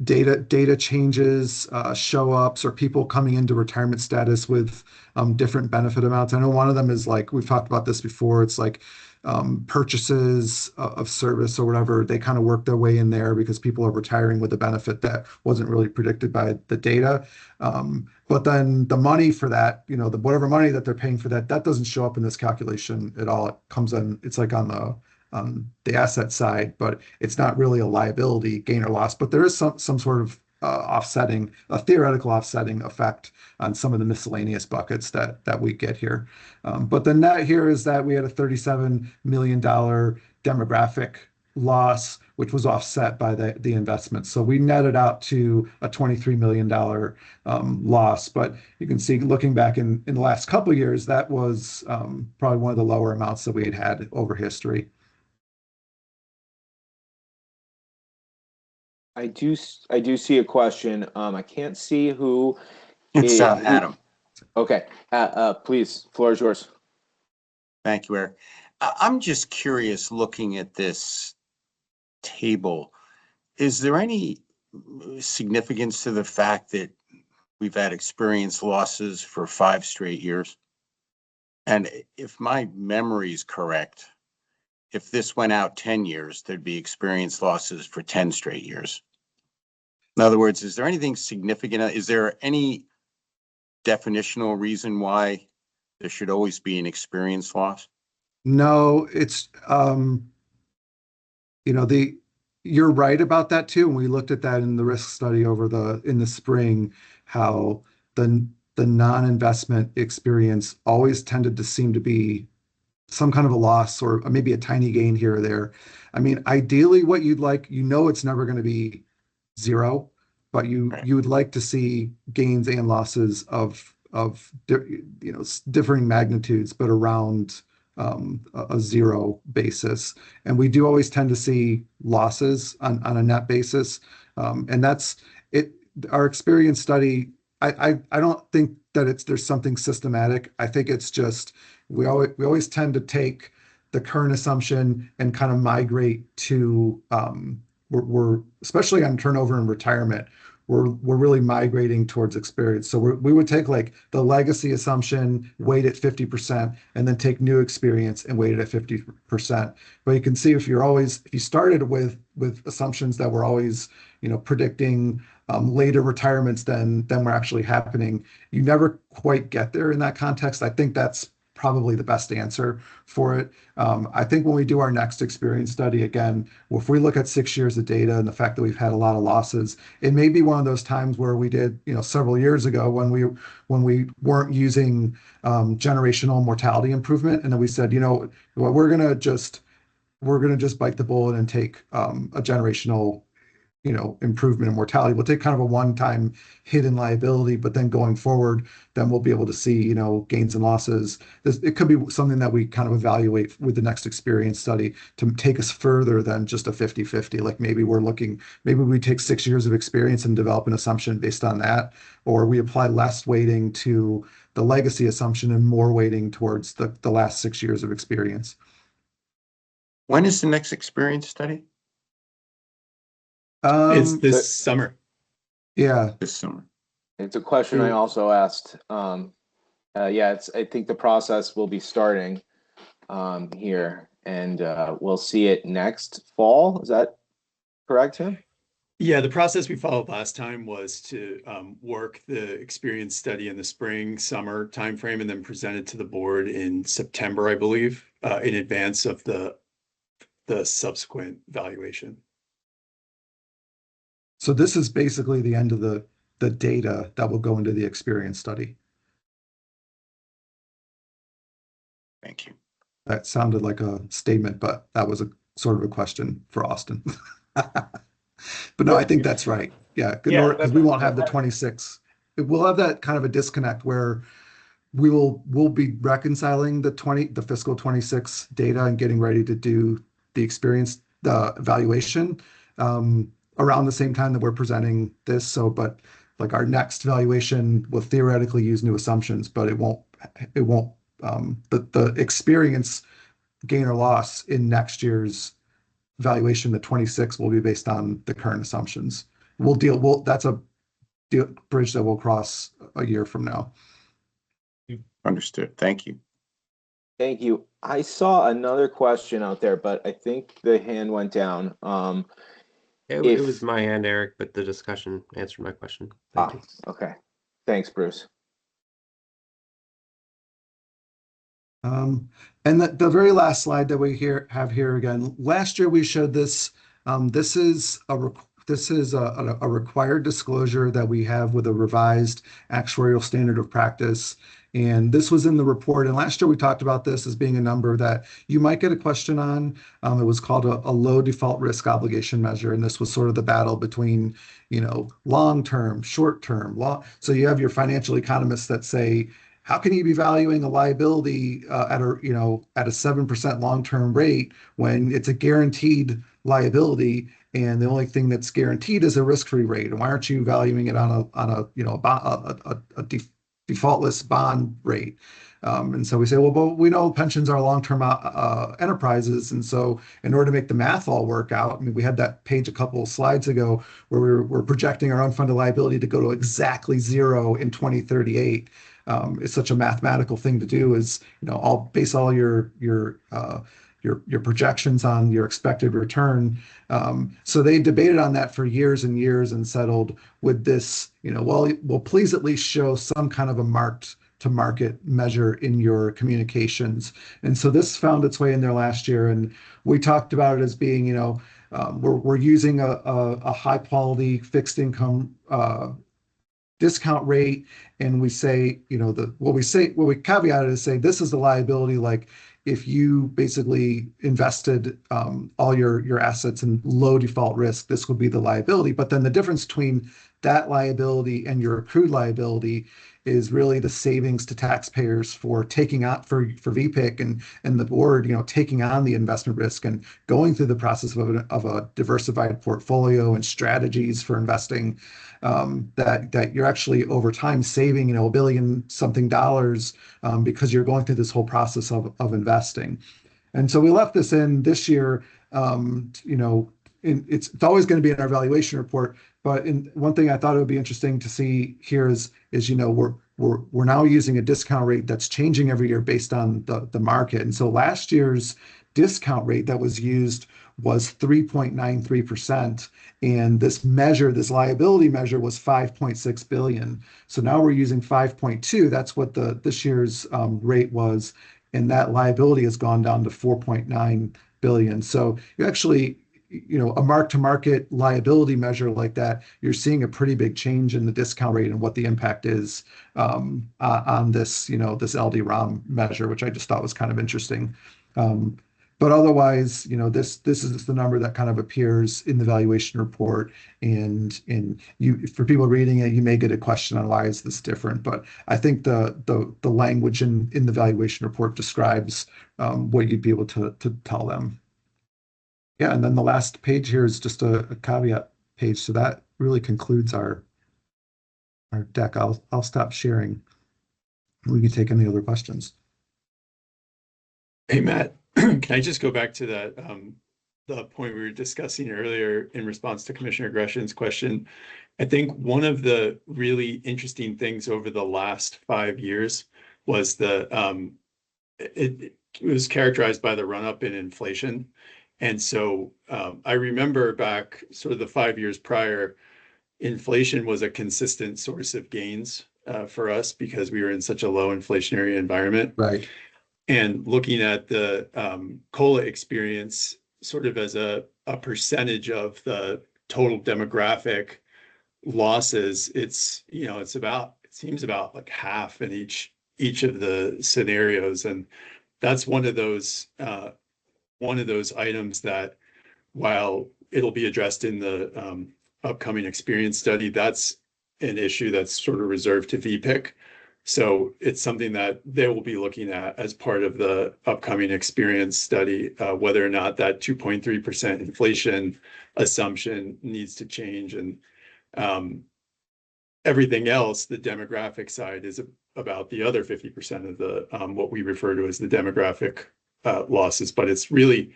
Speaker 7: data changes, show ups, or people coming into retirement status with different benefit amounts. I know one of them is like, we've talked about this before, it's like purchases of service or whatever, they kind of work their way in there because people are retiring with a benefit that wasn't really predicted by the data. But then the money for that, you know, whatever money that they're paying for that doesn't show up in this calculation at all. It comes in, it's like on the asset side, but it's not really a liability gain or loss, but there is some sort of a theoretical offsetting effect on some of the miscellaneous buckets that we get here. But the net here is that we had a $37 million demographic loss, which was offset by the investment. So we netted out to a $23 million loss. But you can see, looking back in the last couple of years, that was probably one of the lower amounts that we had over history.
Speaker 1: I do see a question. I can't see who.
Speaker 11: It's Adam.
Speaker 1: Okay. Please, floor is yours.
Speaker 11: Thank you, Eric. I'm just curious, looking at this table, is there any significance to the fact that we've had experience losses for 5 straight years? And if my memory is correct, if this went out 10 years, there'd be experience losses for 10 straight years. In other words, is there anything significant? Is there any definitional reason why there should always be an experience loss?
Speaker 7: No, it's, you know, you're right about that too. And we looked at that in the risk study in the spring, how the non-investment experience always tended to seem to be some kind of a loss or maybe a tiny gain here or there. I mean, ideally what you'd like, you know, it's never going to be zero, but you would like to see gains and losses of you know, differing magnitudes, but around a zero basis. And we do always tend to see losses on a net basis. And that's it. Our experience study, I don't think that there's something systematic. I think it's just we always tend to take the current assumption and kind of migrate to we're especially on turnover and retirement, we're really migrating towards experience. So we would take like the legacy assumption, weight at 50%, and then take new experience and weight it at 50%. But you can see if you started with assumptions that were always, you know, predicting later retirements than were actually happening, you never quite get there in that context. I think that's probably the best answer for it. I think when we do our next experience study, again, if we look at 6 years of data and the fact that we've had a lot of losses, it may be one of those times where we did, you know, several years ago when we weren't using generational mortality improvement, and then we said, you know, well, we're gonna just bite the bullet and take a generational improvement in mortality. We'll take kind of a one-time hit in liability, but then going forward, then we'll be able to see, gains and losses. It could be something that we kind of evaluate with the next experience study to take us further than just a 50-50. Like maybe we take 6 years of experience and develop an assumption based on that, or we apply less weighting to the legacy assumption and more weighting towards the last 6 years of experience.
Speaker 11: When is the next experience study?
Speaker 6: It's this summer.
Speaker 7: Yeah.
Speaker 11: This summer.
Speaker 1: It's a question I also asked. I think the process will be starting here, and we'll see it next fall. Is that correct, Tim?
Speaker 6: Yeah, the process we followed last time was to work the experience study in the spring, summer timeframe, and then present it to the board in September, I believe, in advance of the subsequent valuation.
Speaker 7: So this is basically the end of the data that will go into the experience study.
Speaker 11: Thank you.
Speaker 7: That sounded like a statement, but that was a sort of a question for Austin. But no, I think that's right. Yeah, because we won't have the 26. We'll have that kind of a disconnect where we'll be reconciling the fiscal 26 data and getting ready to do the evaluation around the same time that we're presenting this. So, but like our next valuation will theoretically use new assumptions, but it won't the experience gain or loss in next year's valuation, the 26 will be based on the current assumptions. That's a bridge that we'll cross a year from now.
Speaker 11: Understood. Thank you.
Speaker 1: Thank you. I saw another question out there, but I think the hand went down.
Speaker 12: It was my hand, Eric, but the discussion answered my question. Thank you.
Speaker 1: Okay. Thanks, Bruce.
Speaker 7: And the very last slide that we have here again, last year we showed this. This is a required disclosure that we have with a revised actuarial standard of practice. And this was in the report. And last year we talked about this as being a number that you might get a question on. It was called a low default risk obligation measure. And this was sort of the battle between, long-term, short-term, So you have your financial economists that say, how can you be valuing a liability at a 7% long-term rate when it's a guaranteed liability and the only thing that's guaranteed is a risk-free rate? And why aren't you valuing it on a defaultless bond rate? And so we say, well, we know pensions are long-term enterprises, and so in order to make the math all work out, I mean, we had that page a couple of slides ago where we're projecting our unfunded liability to go to exactly zero in 2038. It's such a mathematical thing to do. Is all base all your projections on your expected return. So they debated on that for years and years and settled with this. Well, please at least show some kind of a marked to market measure in your communications. And so this found its way in there last year, and we talked about it as being, we're using a high quality fixed income discount rate, and we say, what we caveat it is say this is the liability. Like if you basically invested all your assets in low default risk, this would be the liability. But then the difference between that liability and your accrued liability is really the savings to taxpayers for taking out for VPIC and the board, taking on the investment risk and going through the process of a diversified portfolio and strategies for investing. That you're actually over time saving, $1 billion something because you're going through this whole process of investing. And so we left this in this year. It's always going to be in our valuation report. But one thing I thought it would be interesting to see here is we're now using a discount rate that's changing every year based on the market. And so last year's discount rate that was used was 3.93%. And this liability measure was 5.6 billion. So now we're using 5.2. That's what this year's rate was. And that liability has gone down to 4.9 billion. So you actually, a mark-to-market liability measure like that, you're seeing a pretty big change in the discount rate and what the impact is on this, this LD-ROM measure, which I just thought was kind of interesting. But otherwise, this is the number that kind of appears in the valuation report. And you, for people reading it, you may get a question on why is this different. But I think the language in the valuation report describes what you'd be able to tell them. Yeah, and then the last page here is just a caveat page. So that really concludes our deck. I'll stop sharing. We can take any other questions.
Speaker 6: Hey, Matt, can I just go back to that, the point we were discussing earlier in response to Commissioner Gresham's question? I think one of the really interesting things over the last 5 years was it was characterized by the run-up in inflation. And so I remember back sort of the 5 years prior, inflation was a consistent source of gains for us because we were in such a low inflationary environment.
Speaker 7: Right.
Speaker 6: And looking at the COLA experience sort of as a percentage of the total demographic losses, it seems about like half in each of the scenarios. And that's one of those items that, while it'll be addressed in the upcoming experience study, that's an issue that's sort of reserved to VPIC. So it's something that they will be looking at as part of the upcoming experience study, whether or not that 2.3% inflation assumption needs to change. And everything else, the demographic side, is about the other 50% of the what we refer to as the demographic losses. But it's really,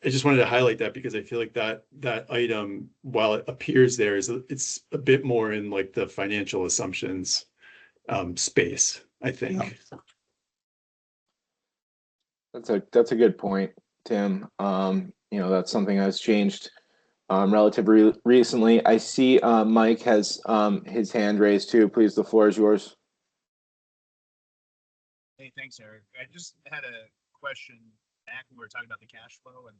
Speaker 6: I just wanted to highlight that because I feel like that item, while it appears there, it's a bit more in like the financial assumptions space, I think.
Speaker 1: That's a good point, Tim. That's something that's changed relatively recently. I see Mike has his hand raised too. Please, the floor is yours.
Speaker 8: Hey, thanks, Eric. I just had a question back when we were talking about the cash flow and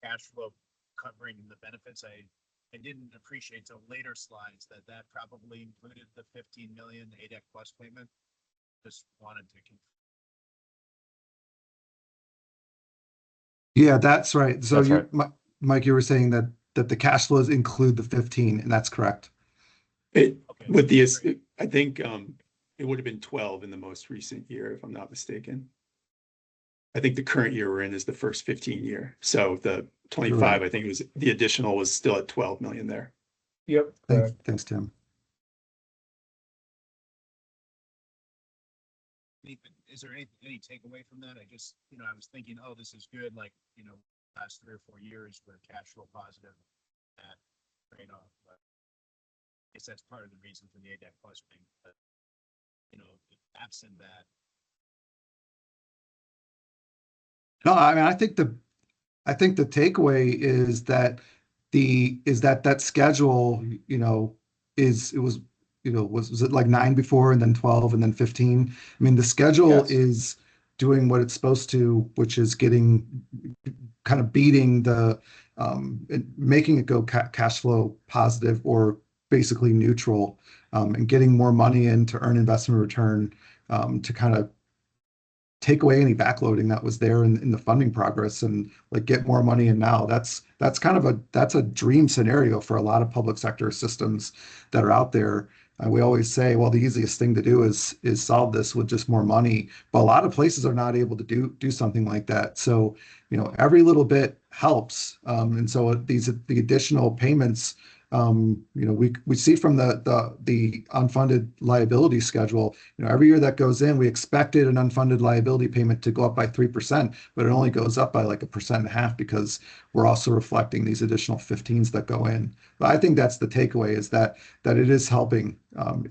Speaker 8: cash flow covering the benefits. I didn't appreciate till later slides that probably included the 15 million ADEC plus payment. Just wanted to confirm.
Speaker 7: Yeah, that's right. So
Speaker 5: That's right.
Speaker 7: Mike, you were saying that the cash flows include the 15, and that's correct.
Speaker 6: I think it would have been 12 in the most recent year, if I'm not mistaken. I think the current year we're in is the first 15 year. So the 25, right. I think it was the additional was still at 12 million there.
Speaker 3: Yep.
Speaker 7: Thanks, Tim.
Speaker 8: Is there any takeaway from that? I just, I was thinking, oh, this is good. Like, last 3 or 4 years we're cash flow positive at trade-off. But I guess that's part of the reason for the ADEC plus thing. But, absent that.
Speaker 7: No, I mean, I think the takeaway is that that schedule, was it like 9 before and then 12 and then 15? I mean, the schedule is doing what it's supposed to, which is kind of beating making it go cash flow positive or basically neutral, and getting more money in to earn investment return, to kind of take away any backloading that was there in the funding progress and like get more money in now. That's kind of a dream scenario for a lot of public sector systems that are out there. We always say, well, the easiest thing to do is solve this with just more money, but a lot of places are not able to do something like that. So, every little bit helps. And so the additional payments, we see from the unfunded liability schedule, every year that goes in, we expected an unfunded liability payment to go up by 3%, but it only goes up by like 1.5% because we're also reflecting these additional 15s that go in. But I think that's the takeaway, is that it is helping.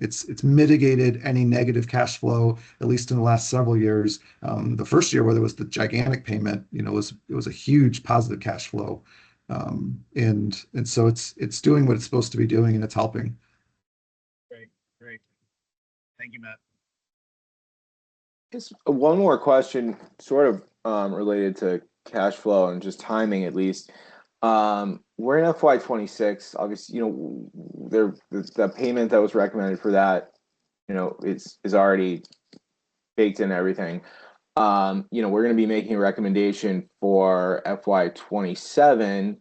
Speaker 7: It's mitigated any negative cash flow, at least in the last several years. The first year where there was the gigantic payment, it was a huge positive cash flow. And so it's doing what it's supposed to be doing, and it's helping.
Speaker 8: Great. Thank you, Matt.
Speaker 1: Just one more question, sort of related to cash flow and just timing, at least. We're in FY26. Obviously, the payment that was recommended for that, is already baked in everything. we're going to be making a recommendation for FY27.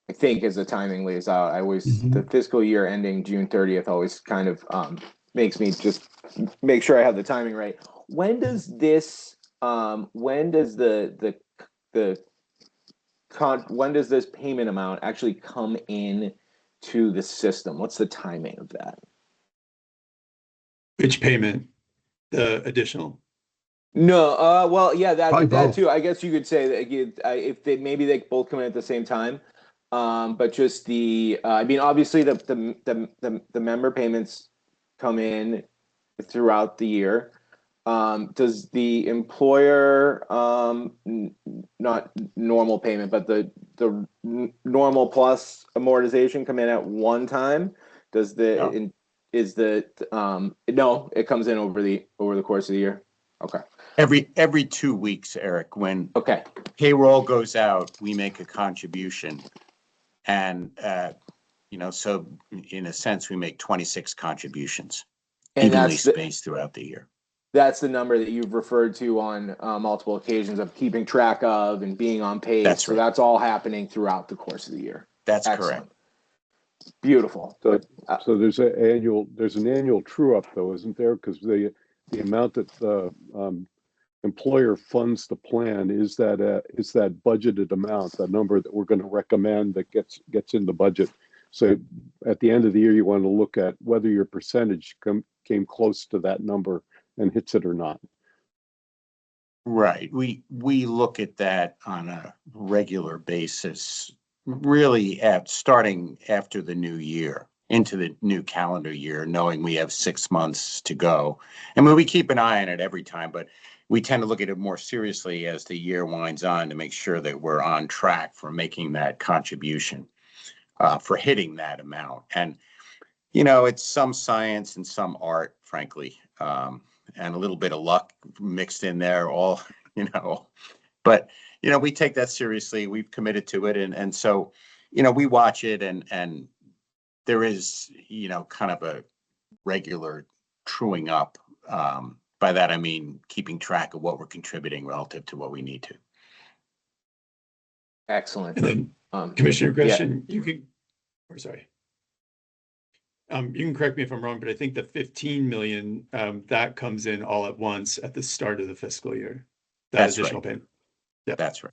Speaker 1: I think as the timing lays out, the fiscal year ending June 30th always kind of makes me just make sure I have the timing right. When does this when does when does this payment amount actually come in to the system? What's the timing of that?
Speaker 6: Which payment? The additional?
Speaker 1: No, well, yeah,
Speaker 7: Probably
Speaker 1: that
Speaker 7: both.
Speaker 1: too. I guess you could say that if maybe they both come in at the same time, but just I mean, obviously the member payments come in throughout the year. Does the employer not normal payment, but the normal plus amortization come in at one time? Does the no, it comes in over the course of the year. Okay.
Speaker 11: Every 2 weeks, Eric, when payroll goes out, we make a contribution. And, so in a sense, we make 26 contributions evenly spaced throughout the year.
Speaker 1: That's the number that you've referred to on multiple occasions of keeping track of and being on pace.
Speaker 11: That's right.
Speaker 1: So that's all happening throughout the course of the year.
Speaker 11: That's
Speaker 1: excellent.
Speaker 11: Correct.
Speaker 1: Beautiful.
Speaker 2: So there's an annual true up though, isn't there? Because the amount that the employer funds the plan is that budgeted amount, the number that we're going to recommend that gets in the budget. So at the end of the year, you want to look at whether your percentage came close to that number and hits it or not.
Speaker 11: Right. We look at that on a regular basis, really starting after the new year, into the new calendar year, knowing we have 6 months to go. I mean, we keep an eye on it every time, but we tend to look at it more seriously as the year winds on to make sure that we're on track for making that contribution, for hitting that amount. And, it's some science and some art, frankly, and a little bit of luck mixed in there, but, we take that seriously. We've committed to it. And so, we watch it and there is, kind of a regular truing up. By that, I mean, keeping track of what we're contributing relative to what we need to.
Speaker 1: Excellent.
Speaker 6: And then, Commissioner Gresham, you can correct me if I'm wrong, but I think the 15 million, that comes in all at once at the start of the fiscal year.
Speaker 11: That's
Speaker 6: additional
Speaker 11: right.
Speaker 6: payment. Yeah,
Speaker 11: that's right.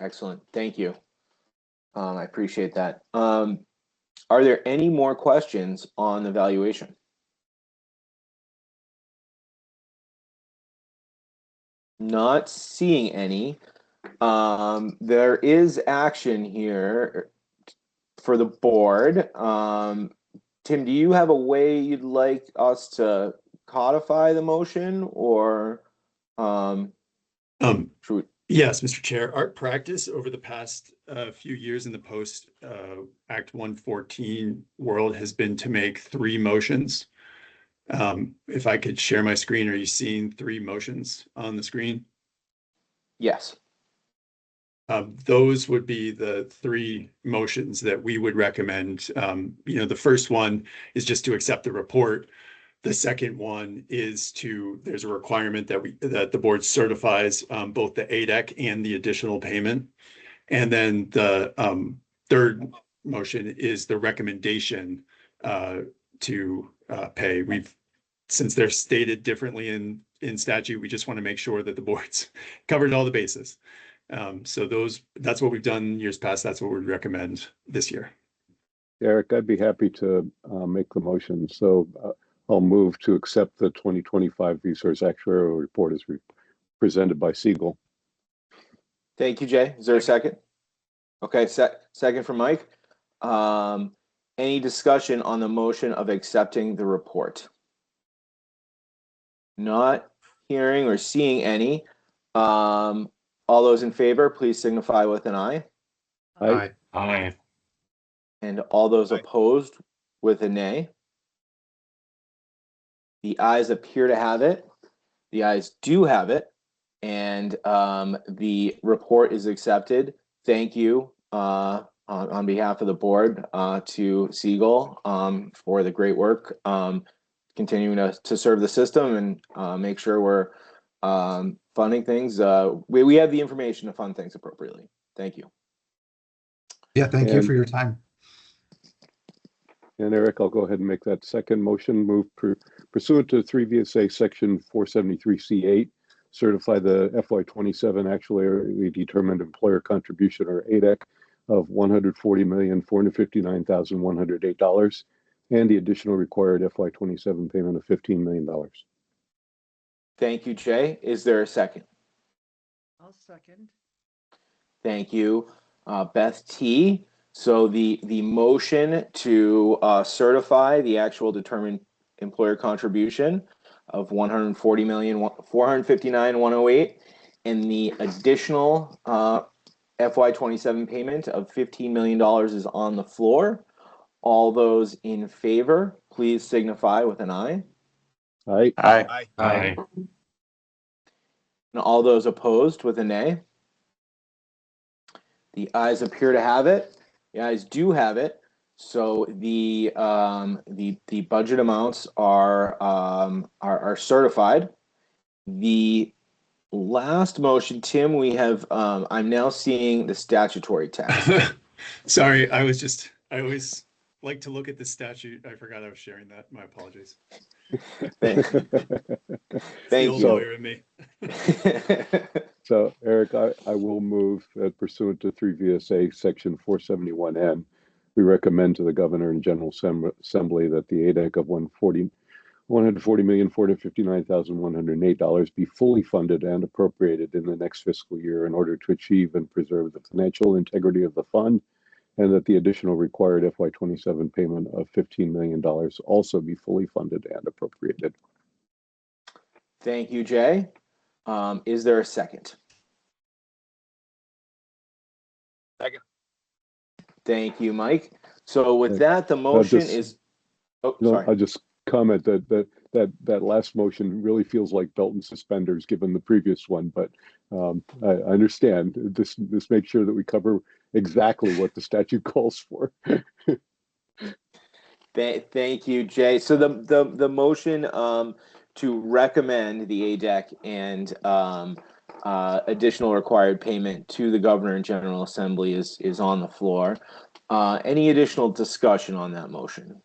Speaker 1: Excellent. Thank you. I appreciate that. Are there any more questions on the valuation? Not seeing any. There is action here for the board. Tim, do you have a way you'd like us to codify the motion, or
Speaker 6: yes, Mr. Chair. Our practice over the past few years in the post Act 114 world has been to make 3 motions. If I could share my screen, are you seeing 3 motions on the screen?
Speaker 1: Yes.
Speaker 6: Those would be the 3 motions that we would recommend. The first one is just to accept the report. The second one is there's a requirement that the board certifies both the ADEC and the additional payment. And then the third motion is the recommendation to pay. Since they're stated differently in statute, we just want to make sure that the board's covered all the bases. So that's what we've done in years past. That's what we'd recommend this year.
Speaker 2: Eric, I'd be happy to make the motion. So I'll move to accept the 2025 VSERS actuarial report as presented by Siegel.
Speaker 1: Thank you, Jay. Is there a second? Okay, second from Mike. Any discussion on the motion of accepting the report? Not hearing or seeing any. All those in favor, please signify with an aye.
Speaker 2: Aye.
Speaker 10: Aye.
Speaker 1: And all those opposed with a nay. The ayes appear to have it. The ayes do have it. And the report is accepted. Thank you on behalf of the board to Siegel for the great work, continuing to serve the system and make sure we're funding things. We have the information to fund things appropriately. Thank you.
Speaker 7: Yeah, thank you
Speaker 2: And-
Speaker 7: for your time.
Speaker 2: And Eric, I'll go ahead and make that second motion. Move pursuant to 3 VSA section 473C8, certify the FY27 actuarially determined employer contribution, or ADEC, of $140,459,108 and the additional required FY27 payment of $15 million.
Speaker 1: Thank you, Jay. Is there a second?
Speaker 13: I'll second.
Speaker 1: Thank you, Beth T. So the motion to certify the actual determined employer contribution of 140,459,108 and the additional FY27 payment of $15 million is on the floor. All those in favor, please signify with an aye.
Speaker 2: Aye.
Speaker 7: Aye.
Speaker 10: Aye.
Speaker 1: And all those opposed with a nay. The ayes appear to have it. The ayes do have it. So the budget amounts are certified. The last motion, Tim, we have I'm now seeing the statutory text.
Speaker 6: Sorry, I always like to look at the statute. I forgot I was sharing that. My apologies.
Speaker 1: Thank
Speaker 6: The old
Speaker 1: you.
Speaker 6: lawyer in me.
Speaker 2: So, Eric, I will move pursuant to 3 VSA section 471N. We recommend to the Governor and General Assembly that the ADEC of $140,459,108 be fully funded and appropriated in the next fiscal year in order to achieve and preserve the financial integrity of the fund, and that the additional required FY27 payment of $15 million also be fully funded and appropriated.
Speaker 1: Thank you, Jay. Is there a second?
Speaker 8: Second.
Speaker 1: Thank you, Mike. So with that, the motion is. Oh, sorry.
Speaker 2: I'll just comment that last motion really feels like belt and suspenders given the previous one, but I understand. This makes sure that we cover exactly what the statute calls for.
Speaker 1: Thank you, Jay. So the motion to recommend the ADEC and additional required payment to the Governor and General Assembly is on the floor. Any additional discussion on that motion?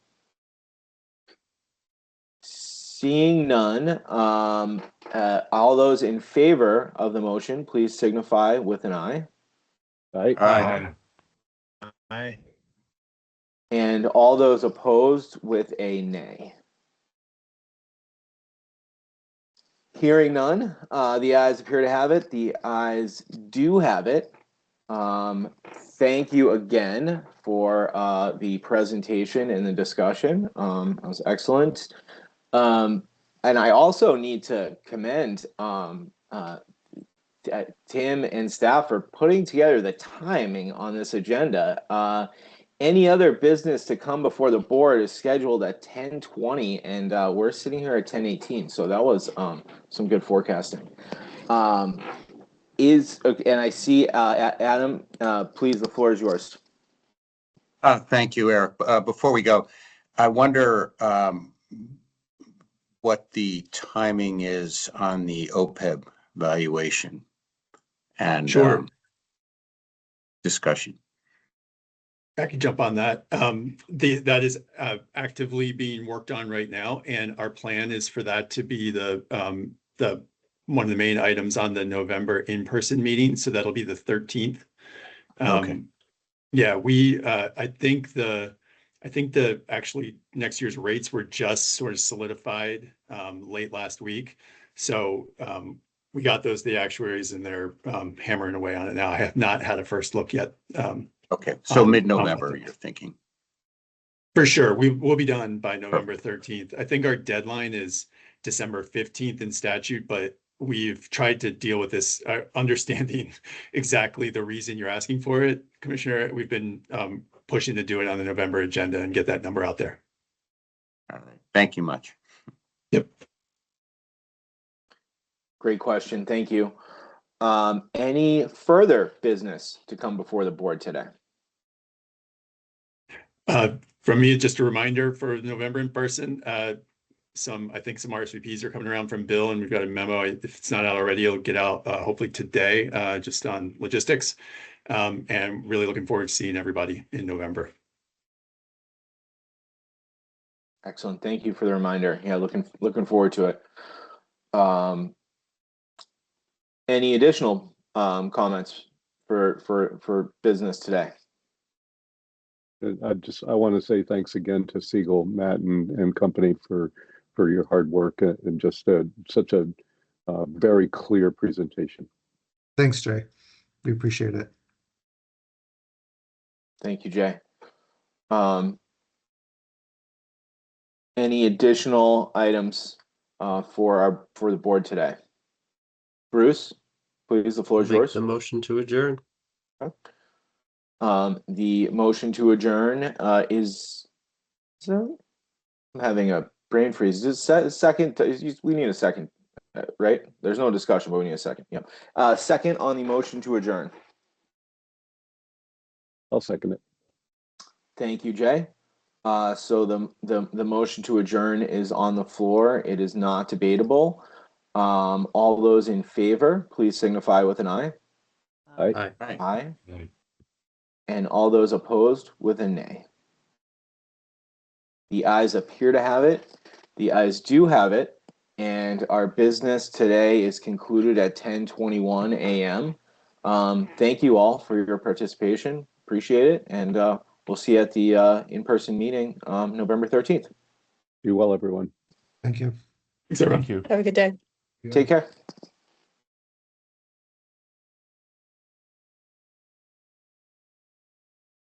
Speaker 1: Seeing none, all those in favor of the motion, please signify with an aye.
Speaker 2: Aye.
Speaker 10: Aye.
Speaker 8: Aye.
Speaker 1: And all those opposed with a nay. Hearing none, the ayes appear to have it. The ayes do have it. Thank you again for the presentation and the discussion. That was excellent. And I also need to commend Tim and staff for putting together the timing on this agenda. Any other business to come before the board is scheduled at 10:20, and we're sitting here at 10:18. So that was some good forecasting. And I see Adam. Please, the floor is yours.
Speaker 11: Thank you, Eric. Before we go, I wonder what the timing is on the OPEB valuation and
Speaker 6: Sure.
Speaker 11: Discussion.
Speaker 6: I can jump on that. That is actively being worked on right now, and our plan is for that to be the one of the main items on the November in-person meeting. So that'll be the 13th.
Speaker 11: Okay.
Speaker 6: Yeah, I think the actually next year's rates were just sort of solidified late last week. So we got those, the actuaries, and they're hammering away on it now. I have not had a first look yet.
Speaker 11: Okay, so mid-November, you're thinking?
Speaker 6: For sure. We'll be done by November 13th. I think our deadline is December 15th in statute, but we've tried to deal with this, understanding exactly the reason you're asking for it, Commissioner. We've been pushing to do it on the November agenda and get that number out there.
Speaker 11: All right. Thank you much.
Speaker 6: Yep.
Speaker 1: Great question. Thank you. Any further business to come before the board today?
Speaker 6: From me, just a reminder for November in person, I think some RSVPs are coming around from Bill, and we've got a memo. If it's not out already, it'll get out hopefully today, just on logistics. And really looking forward to seeing everybody in November.
Speaker 1: Excellent. Thank you for the reminder. Yeah, looking forward to it. Any additional comments for business today?
Speaker 2: I want to say thanks again to Siegel, Matt, and company for your hard work and just such a very clear presentation.
Speaker 7: Thanks, Jay. We appreciate it.
Speaker 1: Thank you, Jay. Any additional items for the board today? Bruce, please, the floor is
Speaker 12: Make
Speaker 1: yours.
Speaker 12: the motion to adjourn.
Speaker 1: Okay. The motion to adjourn is I'm having a brain freeze. Second, we need a second, right? There's no discussion, but we need a second. Yep. Second on the motion to adjourn.
Speaker 2: I'll second it.
Speaker 1: Thank you, Jay. So the motion to adjourn is on the floor. It is not debatable. All those in favor, please signify with an aye.
Speaker 2: Aye.
Speaker 1: Aye. And all those opposed with a nay. The ayes appear to have it. The ayes do have it. And our business today is concluded at 10:21 a.m. Thank you all for your participation. Appreciate it. And we'll see you at the in-person meeting November 13th.
Speaker 2: Be well, everyone.
Speaker 7: Thank you.
Speaker 6: Thanks, everyone.
Speaker 5: Thank you.
Speaker 4: Have a good day.
Speaker 1: Take care.